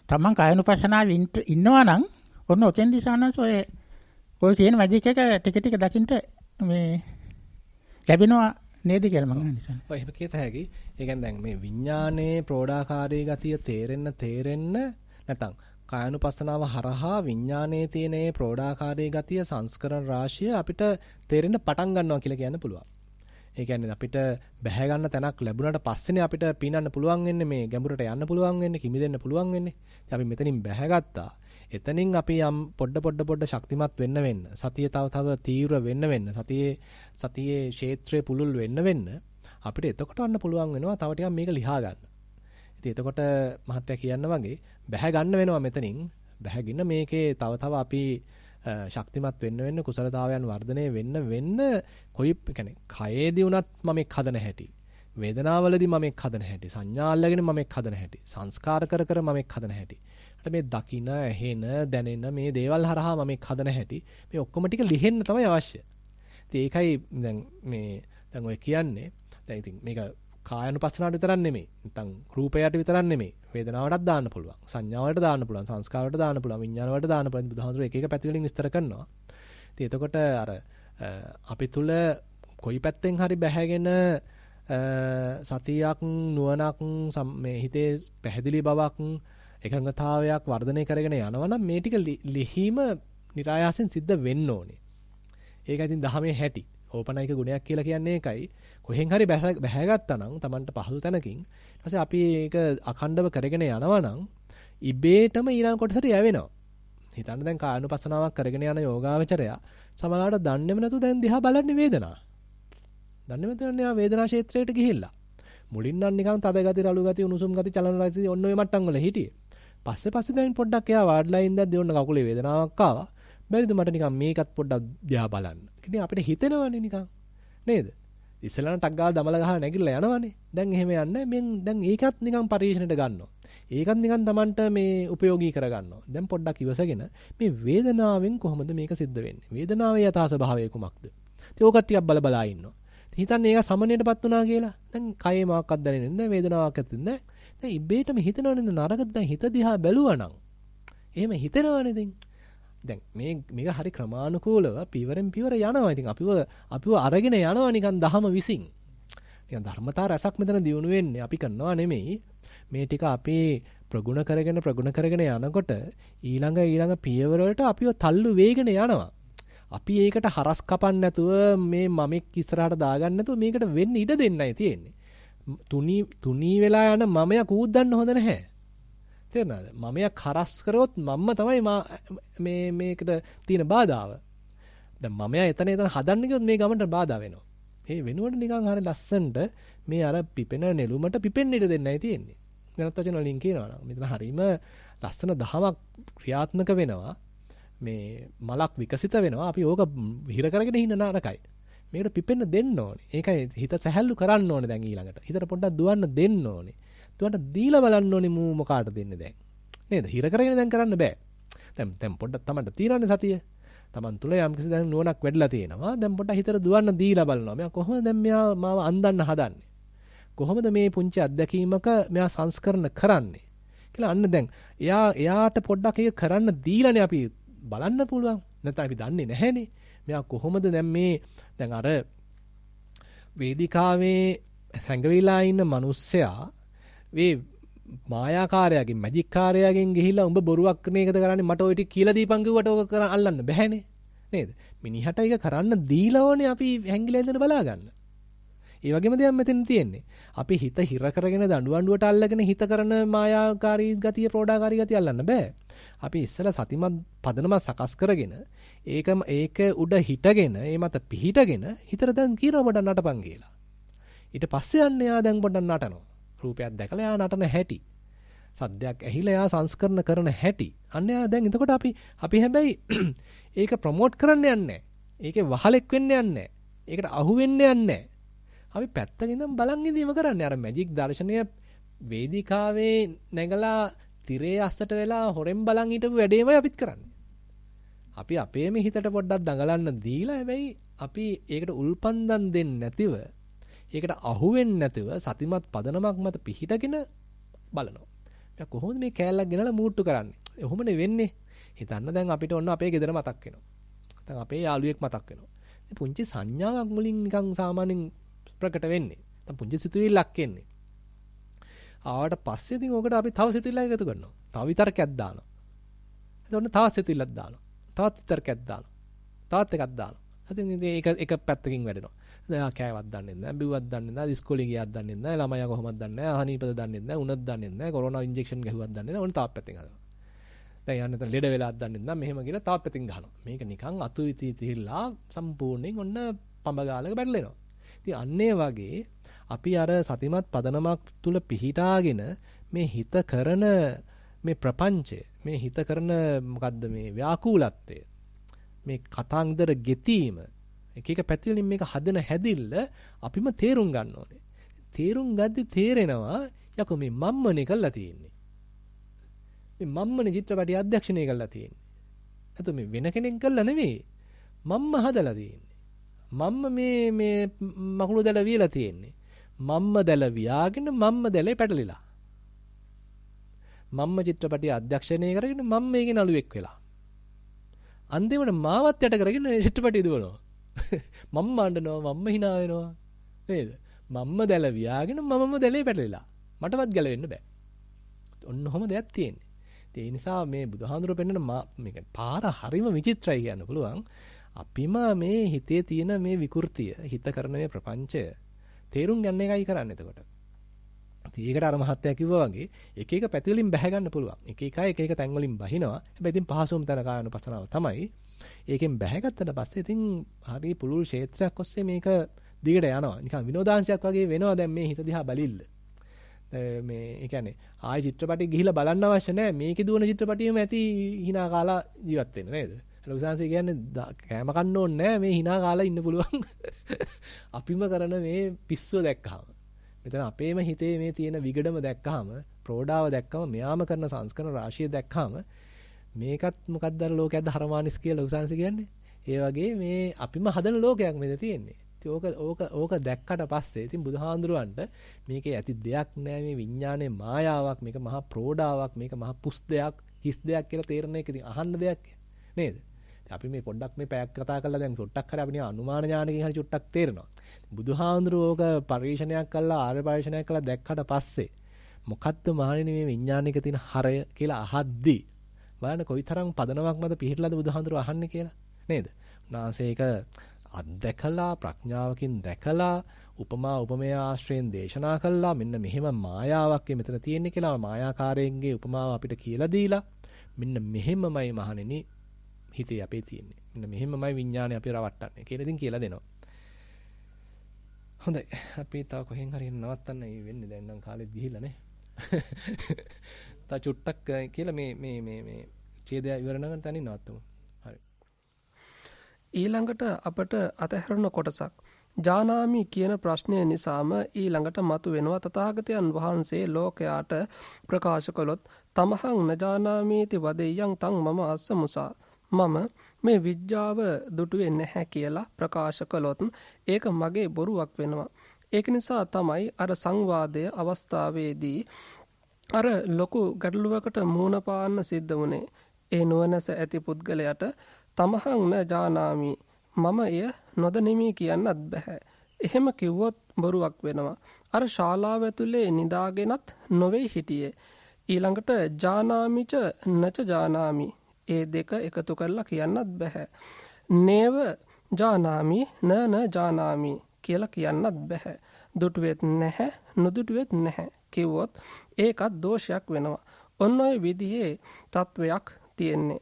තමන් කායනුපස්සනාවේ ඉන්නවා නම් ඔන්න ඔතෙන් දිසානස් ඔය කියන මැජික් එක ටික දකින්න මේ ලැබෙනවා නේද කියලා මම අහන්නේ. ඔය එහෙම කියත හැකි. ඒ කියන්නේ දැන් මේ විඥානයේ ප්‍රෝඩාකාරී ගතිය තේරෙන්න නැත්නම් කායනුපස්සනාව හරහා විඥානයේ තියෙන මේ ප්‍රෝඩාකාරී ගතිය සංස්කරණ රාශිය අපිට තේරෙන්න පටන් ගන්නවා කියලා කියන්න පුළුවන්. ඒ කියන්නේ අපිට බැහැ ගන්න තැනක් ලැබුණාට පස්සේනේ අපිට පීනන්න පුළුවන් වෙන්නේ මේ ගැඹුරට යන්න පුළුවන් වෙන්නේ කිමිදෙන්න පුළුවන් වෙන්නේ. අපි මෙතනින් බැහැ ගත්තා. එතනින් අපි යම් පොඩ ශක්තිමත් වෙන්න සතිය තව තීව්‍ර වෙන්න සතියේ ක්ෂේත්‍රයේ පුළුල් වෙන්න අපිට එතකොට අන්න පුළුවන් වෙනවා තව ටිකක් මේක ලියා ගන්න. ඉතින් එතකොට මහත්තයා කියන්න වගේ බැහැ ගන්න වෙනවා මෙතනින්. බැහැගෙන මේකේ තව අපි ශක්තිමත් වෙන්න කුසලතාවයන් වර්ධනය වෙන්න කොයි කියන්නේ කයේදී උනත් මම එක් හදන හැටි. වේදනාවලදී මම එක් හදන හැටි. සංඥා අල්ලගෙන මම එක් හදන හැටි. සංස්කාර කර මම එක් හදන හැටි. මේ දකින, ඇහෙන, දැනෙන මේ දේවල් හරහා මම මේක හදන හැටි මේ ඔක්කොම ටික ලිහෙන්න තමයි අවශ්‍ය. ඉතින් ඒකයි දැන් ඔය කියන්නේ දැන් ඉතින් මේක කායानुපස්සනාවට විතරක් නෙමෙයි. නැත්නම් රූපයට විතරක් නෙමෙයි. වේදනාවටත් දාන්න පුළුවන්. සංඥාවලට දාන්න පුළුවන්. සංස්කාරවලට දාන්න පුළුවන්. විඤ්ඤාණවලට දාන්න පුළුවන්. බුදුහාමුදුරුවෝ එක එක පැති වලින් විස්තර කරනවා. ඉතින් එතකොට අර අපි තුල කොයි පැත්තෙන් හරි බැහැගෙන සතියක් නුවණක් මේ හිතේ පැහැදිලි බවක් එකඟතාවයක් වර්ධනය කරගෙන යනවනම් මේ ටික ලිහිම નિરાයාසෙන් සිද්ධ වෙන්න ඕනේ. ඒක ඉතින් දහමේ හැටි. ඕපනයික ගුණයක් කියලා කියන්නේ ඒකයි. කොහෙන් හරි බැහැගත්තා නම් Tamanට පහසු තැනකින් ඊට පස්සේ අපි ඒක අඛණ්ඩව කරගෙන යනවා නම් ඉබේටම ඊළඟ කොටසට යවෙනවා. හිතන්න දැන් කායानुපස්සනාවක් කරගෙන යන යෝගාවචරයා සමහරවිට දන්නේම නැතුව දැන් දිහා බලන්නේ වේදනාව. දන්නේම නැතුව යා වේදනා ක්ෂේත්‍රයට ගිහිල්ලා. මුලින් නම් නිකන් තද ගති, රළු ගති, උණුසුම් ගති, චලන ගති ඔන්න ඔය මට්ටම් වල හිටියේ. පස්සේ දැන් පොඩ්ඩක් එයා වාඩිලා ඉඳද්දී ඔන්න කකුලේ වේදනාවක් ආවා. බැරිද මට නිකන් මේකත් පොඩ්ඩක් දිහා බලන්න. ඉතින් අපිට හිතෙනවනේ නිකන්. නේද? ඉස්සෙල්ලාන ටක් ගාලා දමල ගහලා නැගිටලා යනවනේ. දැන් එහෙම යන්නේ. මෙන් දැන් ඒකත් නිකන් පරිශීලනයට ගන්නවා. ඒකත් නිකන් Tamanට මේ උපයෝගී කරගන්නවා. දැන් පොඩ්ඩක් ඉවසගෙන මේ වේදනාවෙන් කොහොමද මේක සිද්ධ වෙන්නේ? වේදනාවේ යථා ස්වභාවය කුමක්ද? ඉතින් ඕකත් ටිකක් බලා ඉන්නවා. හිතන්නේ ඒක සමනයටපත් වුණා කියලා. දැන් කයේ මොකක්වත් දැනෙන්නේ නැහැ. වේදනාවක් ඇති නැහැ. දැන් ඉබේටම හිතනවනේ නරකද දැන් හිත දිහා බැලුවා නම්. එහෙම හිතනවනේ දැන් මේක හරි ක්‍රමානුකූලව පියවරෙන් පියවර යනවා. ඉතින් අපිව අරගෙන යනවා නිකන් දහම විසින්. නිකන් ධර්මතාව රසක් මෙතන දිනු වෙන්නේ අපි කරනවා නෙමෙයි. මේ ටික අපි ප්‍රගුණ කරගෙන යනකොට ඊළඟ පියවර වලට අපිව තල්ලු වේගෙන යනවා. අපි ඒකට හරස් කපන්න නැතුව මේ මමෙක් ඉස්සරහට දාගන්න නැතුව මේකට වෙන්න ඉඩ දෙන්නයි තියෙන්නේ. තුනී වෙලා යන මමයා කූද්දන්න හොඳ නැහැ. තේරුණාද? මමයා කරස් කරොත් මම්ම තමයි මේකට තියෙන බාධාව. දැන් මමයා එතන හදන්න ගියොත් මේ ගමන්ට බාධා වෙනවා. ඒ වෙනුවට නිකන් හරිය ලස්සනට මේ අර පිපෙන නෙළුමට පිපෙන්න ඉඩ දෙන්නයි තියෙන්නේ. වෙනත් වචන වලින් කියනවා නම් මෙතන හරීම ලස්සන දහමක් ක්‍රියාත්මක වෙනවා. මේ මලක් විකසිත වෙනවා. අපි ඕක හිර කරගෙන ඉන්න නරකයි. මේකට පිපෙන්න දෙන්න ඕනේ. ඒකයි හිත සැහැල්ලු කරන්න ඕනේ දැන් ඊළඟට. හිතට පොඩ්ඩක් දුවන්න දෙන්න ඕනේ. දුවන්න දීලා බලන්න ඕනේ මූ මොකාට දෙන්නේ දැන්. නේද? හිර කරගෙන දැන් කරන්න බෑ. දැන් පොඩ්ඩක් Tamanට తీරන්නේ සතිය. Taman තුල යම්කිසි දැන් නුවණක් වැඩිලා තියෙනවා. දැන් පොඩ්ඩක් හිතට දුවන්න දීලා බලනවා. මෙයා කොහොමද දැන් මෙයා මාව අන්දන්න හදන්නේ? කොහොමද මේ පුංචි අත්දැකීමක මෙයා සංස්කරණ කරන්නේ? කියලා අන්න දැන් එයාට පොඩ්ඩක් ඒක කරන්න දීලානේ අපි බලන්න පුළුවන්. නැත්නම් අපි දන්නේ නැහැනේ. මෙයා කොහොමද දැන් අර වේදිකාවේ හැංගවිලා ඉන්න මිනිස්සයා මේ මායාකාරයාගෙන් මැජික් කාරයාගෙන් ගිහිල්ලා උඹ බොරුවක් කරන එකද කරන්නේ මට ඔය ටික කියලා දීපන් කිව්වට ඔක කරන් අල්ලන්න බෑනේ නේද? මිනිහට ඒක කරන්න දීලා ඕනේ අපි හැංගිලා ඉඳන් බලා ගන්න. ඒ වගේම දෙයක් මෙතන තියෙන්නේ. අපි හිත හිර කරගෙන දඬුවඬුවට අල්ලගෙන හිත කරන මායාකාරී ගතිය ප්‍රෝඩාකාරී ගතිය අල්ලන්න බෑ. අපි ඉස්සලා සතිමත් පදනම සකස් කරගෙන ඒක උඩ හිටගෙන ඒ මත පිහිටගෙන හිතට දැන් කියනවා පොඩක් නටපන් කියලා. ඊට පස්සේ යන්නේ යා දැන් පොඩක් නටනවා. රූපයක් දැකලා යා නටන හැටි. සද්දයක් ඇහිලා යා සංස්කරණ කරන හැටි. අන්න යා දැන් එතකොට අපි හැබැයි ඒක ප්‍රොමෝට් කරන්න යන්නේ නැහැ. ඒකේ වහලෙක් වෙන්න යන්නේ නැහැ. ඒකට අහු වෙන්න යන්නේ නැහැ. අපි පැත්තකින් ඉඳන් බලන් ඉඳීම කරන්නේ. අර මැජික් දර්ශනය වේදිකාවේ නැගලා තිරේ අස්සට වෙලා හොරෙන් බලන් හිටපු වැඩේමයි අපිත් කරන්නේ. අපි අපේම හිතට පොඩ්ඩක් දඟලන්න දීලා හැබැයි අපි ඒකට උල්පන්දම් දෙන්නේ නැතිව ඒකට අහු වෙන්නේ නැතිව සතිමත් පදනමක් මත පිහිටගෙන බලනවා. දැන් කොහොමද මේ කෑල්ලක් ගෙනලා මූට්ටු කරන්නේ? එහෙමනේ වෙන්නේ. හිතන්න දැන් අපිට ඔන්න අපේ ගෙදර මතක් වෙනවා. නැත්නම් අපේ යාළුවෙක් මතක් වෙනවා. මේ පුංචි සංඥාවක් මුලින් නිකන් සාමාන්‍යයෙන් ප්‍රකට වෙන්නේ. නැත්නම් පුංචි සිතුවිල්ලක් එන්නේ. ආවට පස්සේ ඉතින් ඕකට අපි තව සිතුවිල්ලක් එකතු කරනවා. තව විතරකයක් දානවා. එතකොට තව සිතුවිල්ලක් දානවා. තවත් විතරකයක් දානවා. තවත් එකක් දානවා. ඉතින් ඒක පැත්තකින් වැඩෙනවා. දැන් කෑවක් දන්නේ නැහැ, බිව්වක් දන්නේ නැහැ, ඉස්කෝලේ ගියාක් දන්නේ නැහැ, ළමයා කොහොමද දන්නේ නැහැ, අහනීපද දන්නේ නැහැ, උණත් දන්නේ නැහැ, කොරෝනා ඉන්ජෙක්ෂන් ගැහුවක් දන්නේ නැහැ. ඕන තාප් පැත්තෙන් හදනවා. දැන් යන්න තන ලෙඩ වෙලාක් දන්නේ නැහැ, මෙහෙම කියලා තාප් පැත්තෙන් ගහනවා. මේක නිකන් අතු ඉති තිහිලා සම්පූර්ණයෙන් ඔන්න පඹ ගාලක බැටලෙනවා. ඉතින් අන්නේ වගේ අපි අර සතිමත් පදනමක් තුල පිහිටාගෙන මේ හිත කරන මේ ප්‍රපංචය, මේ හිත කරන මොකද්ද මේ ව්‍යාකූලත්වය, මේ කතාන්දර ගෙතීම එක එක පැති වලින් මේක හදන හැදිල්ල අපිම තේරුම් ගන්න ඕනේ. තේරුම් ගද්දි තේරෙනවා යකෝ මේ මම්මනේ කරලා තියෙන්නේ. මේ මම්මනේ චිත්‍රපටය අධ්‍යක්ෂණය කරලා තියෙන්නේ. එතකොට මේ වෙන කෙනෙක් කළා නෙවෙයි. මම්ම හදලා තියෙන්නේ. මම්ම මේ මකුළු දැල වියලා තියෙන්නේ. මම්ම දැල වියාගෙන මම්ම දැලේ පැටලිලා. මම්ම චිත්‍රපටය අධ්‍යක්ෂණය කරගෙන මම මේකේ නළුවෙක් වෙලා. අන්තිමට මාවත් යට කරගෙන චිත්‍රපටය දුවනවා. මම්ම අඬනවා මම්ම hina වෙනවා. නේද? මම්ම දැල වියාගෙන මමම දැලේ පැටලිලා. මටවත් ගැලවෙන්න බෑ. ඔන්න ඔහොම දෙයක් තියෙන්නේ. ඒ නිසා මේ බුදුහාඳුර පෙන්නන මේක පාර හරිම විචිත්‍රයි කියන්න පුළුවන්. අපිම මේ හිතේ තියෙන මේ විකෘතිය, හිත කරන මේ ප්‍රපංචය තේරුම් ගන්න එකයි කරන්නේ එතකොට. ඒකට අර මහත්තයා කිව්වා වගේ එක එක පැති වලින් බැහැ ගන්න පුළුවන්. එක එක තැන් වලින් බහිනවා. හැබැයි ඉතින් පහසුම තැන කායනුපසනාව තමයි. ඒකෙන් බැහැගත්තට පස්සේ ඉතින් හරි පුළුල් ක්ෂේත්‍රයක් ඔස්සේ මේක දිගට යනවා. නිකන් විනෝදාංශයක් වගේ වෙනවා දැන් මේ හිත දිහා බලILL. මේ ඒ කියන්නේ ආයි චිත්‍රපටි ගිහිලා බලන්න අවශ්‍ය නැහැ. මේකේ දුවන චිත්‍රපටියෙම ඇති hina කාලා ජීවත් වෙන්න නේද? ලොකුසාංශය කියන්නේ කෑම කන්න ඕනේ නැහැ. මේ hina කාලා ඉන්න පුළුවන්. අපිම කරන මේ පිස්සුව දැක්කහම. මෙතන අපේම හිතේ මේ තියෙන විගඩම දැක්කහම, ප්‍රෝඩාව දැක්කම, මෙයාම කරන සංස්කරණ රාශිය දැක්කහම මේකත් මොකක්ද අර ලෝකයක්ද හරමානිස් කියලා ලොකුසාංශය කියන්නේ. ඒ වගේ මේ අපිම හදන ලෝකයක් මෙතන තියෙන්නේ. ඕක දැක්කට පස්සේ ඉතින් බුදුහාඳුරවන්ට මේකේ ඇති දෙයක් නෑ මේ විඥානයේ මායාවක් මේක මහා ප්‍රෝඩාවක් මේක මහා පුස් දෙයක් හිස් දෙයක් කියලා තේරෙන එක ඉතින් අහන්න දෙයක් නේද? අපි මේ පොඩ්ඩක් මේ පැයක් කතා කරලා දැන් පොඩ්ඩක් හරි අපි අනුමාන ඥානකින් හරි චුට්ටක් තේරෙනවා. බුදුහාඳුරෝ ඕක පරිශනාවක් කළා ආර්ය පරිශනාවක් කළා දැක්කට පස්සේ මොකද්ද මහණෙනි මේ විඥානික තියෙන හරය කියලා අහද්දී බලන්න කොයිතරම් පදනමක් මත පිළිහිලාද බුදුහාඳුරෝ අහන්නේ කියලා නේද? උනාසේ ඒක අත්දැකලා ප්‍රඥාවකින් දැකලා උපමා උපමේය ආශ්‍රයෙන් දේශනා කළා මෙන්න මෙහෙම මායාවක් මෙතන තියෙන්නේ කියලා මායාකාරයෙන්ගේ උපමාව අපිට කියලා දීලා මෙන්න මෙහෙමමයි මහණෙනි හිතේ අපේ තියෙන්නේ මෙන්න මෙහෙමමයි විඥානය අපි රවට්ටන්නේ කියලා ඉතින් කියලා දෙනවා. හොඳයි අපි තව කොහෙන් හරි නවත්තන්න වෙන්නේ දැන් නම් කාලෙත් ගිහිල්ලා නේ. තා චුට්ටක් කියලා මේ ඡේදය ඉවරනකන් තනින් නවත්තමු. ඊළඟට අපට අතහැරන කොටසක් ජානාමි කියන ප්‍රශ්නය නිසාම ඊළඟට මතු වෙනවා තථාගතයන් වහන්සේ ලෝකයාට ප්‍රකාශ කළොත් තමහං නජානාමීති වදෙය්‍යං තං මම අස්ස මුසා මම මේ විද්‍යාව දුටුවේ නැහැ කියලා ප්‍රකාශ කළොත් ඒක මගේ බොරුවක් වෙනවා. ඒක නිසා තමයි අර සංවාදය අවස්ථාවේදී අර ලොකු ගැටලුවකට මුහුණ පාන්න සිද්ධ වුණේ. ඒ නුවණැස ඇති පුද්ගලයාට තමහං න ජානාමි මම එය නොදනිමි කියන්නත් බෑ. එහෙම කිව්වොත් බොරුවක් වෙනවා. අර ශාලාව ඇතුලේ නිදාගෙනත් නොවේ හිටියේ. ඊළඟට ජානාමිච නච ජානාමි ඒ දෙක එකතු කරලා කියන්නත් බෑ. නේව ජානාමි න ජානාමි කියලා කියන්නත් බෑ. දුටුවෙත් නැහැ නොදුටුවෙත් නැහැ කිව්වොත් ඒකත් දෝෂයක් වෙනවා. ඔන්න ඔය විදිහේ තත්වයක් තියෙන්නේ.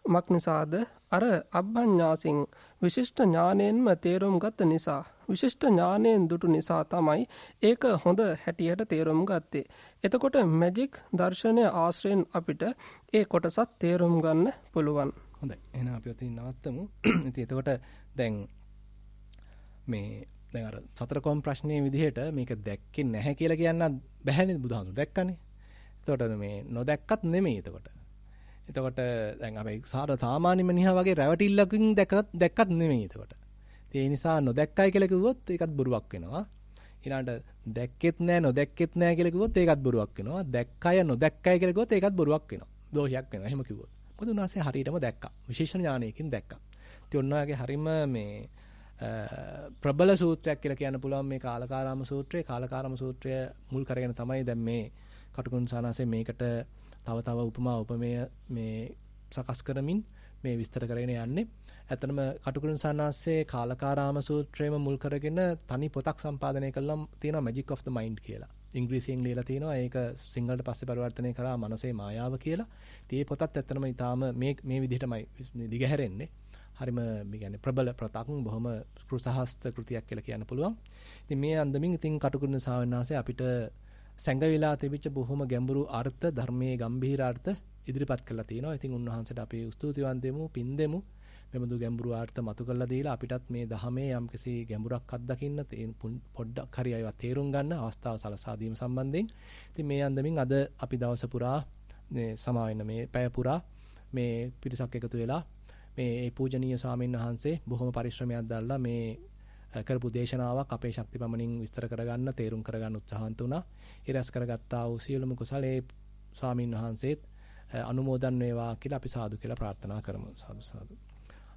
මක්නිසාද අර අබ්බඤ්ඤාසින් විශිෂ්ට ඥානයෙන්ම තේරුම් ගත්ත නිසා විශිෂ්ට ඥානයෙන් දුටු නිසා තමයි ඒක හොඳ හැටියට තේරුම් ගත්තේ. එතකොට මැජික් දර්ශනය ආශ්‍රයෙන් අපිට ඒ කොටසත් තේරුම් ගන්න පුළුවන්. හොඳයි. එහෙනම් අපි ඔතනින් නවත්තමු. ඉතින් එතකොට දැන් අර සතර කොම් ප්‍රශ්නයේ විදිහට මේක දැක්කේ නැහැ කියලා කියන්න බැහැනේ බුදුහාමුදුරු දැක්කනේ. එතකොට මේ නොදැක්කත් නෙමෙයි එතකොට. එතකොට දැන් අපි සාමාන්‍ය මිනිහා වගේ රැවටිල්ලකින් දැක්කත් නෙමෙයි එතකොට. ඒ නිසා නොදැක්කයි කියලා කිව්වොත් ඒකත් බොරුවක් වෙනවා. ඊළඟට දැක්කෙත් නැහැ නොදැක්කෙත් නැහැ කියලා කිව්වොත් ඒකත් බොරුවක් වෙනවා. දැක්කය නොදැක්කයි කියලා කිව්වොත් ඒකත් බොරුවක් වෙනවා. දෝෂයක් වෙනවා. එහෙම කිව්වොත්. මොකද උනාසේ හරියටම දැක්කා. විශේෂ ඥානයකින් දැක්කා. ඉතින් ඔන්න ඔයගේ හරීම මේ ප්‍රබල සූත්‍රයක් කියලා කියන්න පුළුවන් මේ කාලකාරාම සූත්‍රය. කාලකාරාම සූත්‍රය මුල් කරගෙන තමයි දැන් මේ කටුකුරුන් සානාසේ මේකට තව උපමා උපමේය මේ සකස් කරමින් මේ විස්තර කරගෙන යන්නේ. ඇත්තටම කටුකුරුන් සානාසේ කාලකාරාම සූත්‍රයම මුල් කරගෙන තනි පොතක් සම්පාදනය කළා තියෙනවා Magic of the Mind කියලා. ඉංග්‍රීසියෙන් ලියලා තියෙනවා. ඒක සිංහලට පස්සේ පරිවර්තනය කරා මනසේ මායාව කියලා. ඉතින් මේ පොතත් ඇත්තටම ඊටාම මේ විදිහටමයි දිගහැරෙන්නේ. හරිම මේ කියන්නේ ප්‍රබල ප්‍රතක් බොහොම කෘසහස්ත කෘතියක් කියලා කියන්න පුළුවන්. ඉතින් මේ අන්දමින් ඉතින් කටුකුරුන් සාවනාසේ අපිට සංගවිලා තිබිච්ච බොහොම ගැඹුරු අර්ථ ධර්මයේ ගැඹීර අර්ථ ඉදිරිපත් කරලා තියෙනවා. ඉතින් උන්වහන්සේට අපි ස්තුතිවන්ත වෙමු, පින් දෙමු. මෙබඳු ගැඹුරු අර්ථ මතු කරලා දීලා අපිටත් මේ ධහමේ යම්කිසි ගැඹුරක් අත්දකින්න පොඩ්ඩක් හරි අයවත් තේරුම් ගන්න අවස්ථාව සලසා දීම සම්බන්ධයෙන්. ඉතින් මේ අන්දමින් අද අපි දවස පුරා මේ සමාවෙන්න මේ පැය පුරා මේ පිරිසක් එකතු වෙලා මේ පූජනීය ස්වාමීන් වහන්සේ බොහොම පරිශ්‍රමයක් දැල්ලා මේ කරපු දේශනාවක් අපේ ශක්ති පමණින් විස්තර කරගන්න, තේරුම් කරගන්න උත්සාහන්ත වුණා. ඒ රැස් කරගත්තා වූ සියලුම කුසලයේ ස්වාමීන් වහන්සේත් අනුමෝදන් වේවා කියලා අපි සාදු කියලා ප්‍රාර්ථනා කරමු. සාදු සාදු.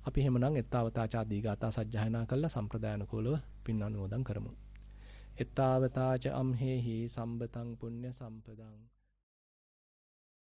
අපි එහෙමනම් එත්තාවතාචා දීගාතා සජ්ජායනා කළා සම්ප්‍රදායනුකූලව පින් අනුමෝදන් කරමු. එත්තාවතාච අම්හෙහි සම්බතං පුඤ්ඤ සම්පදං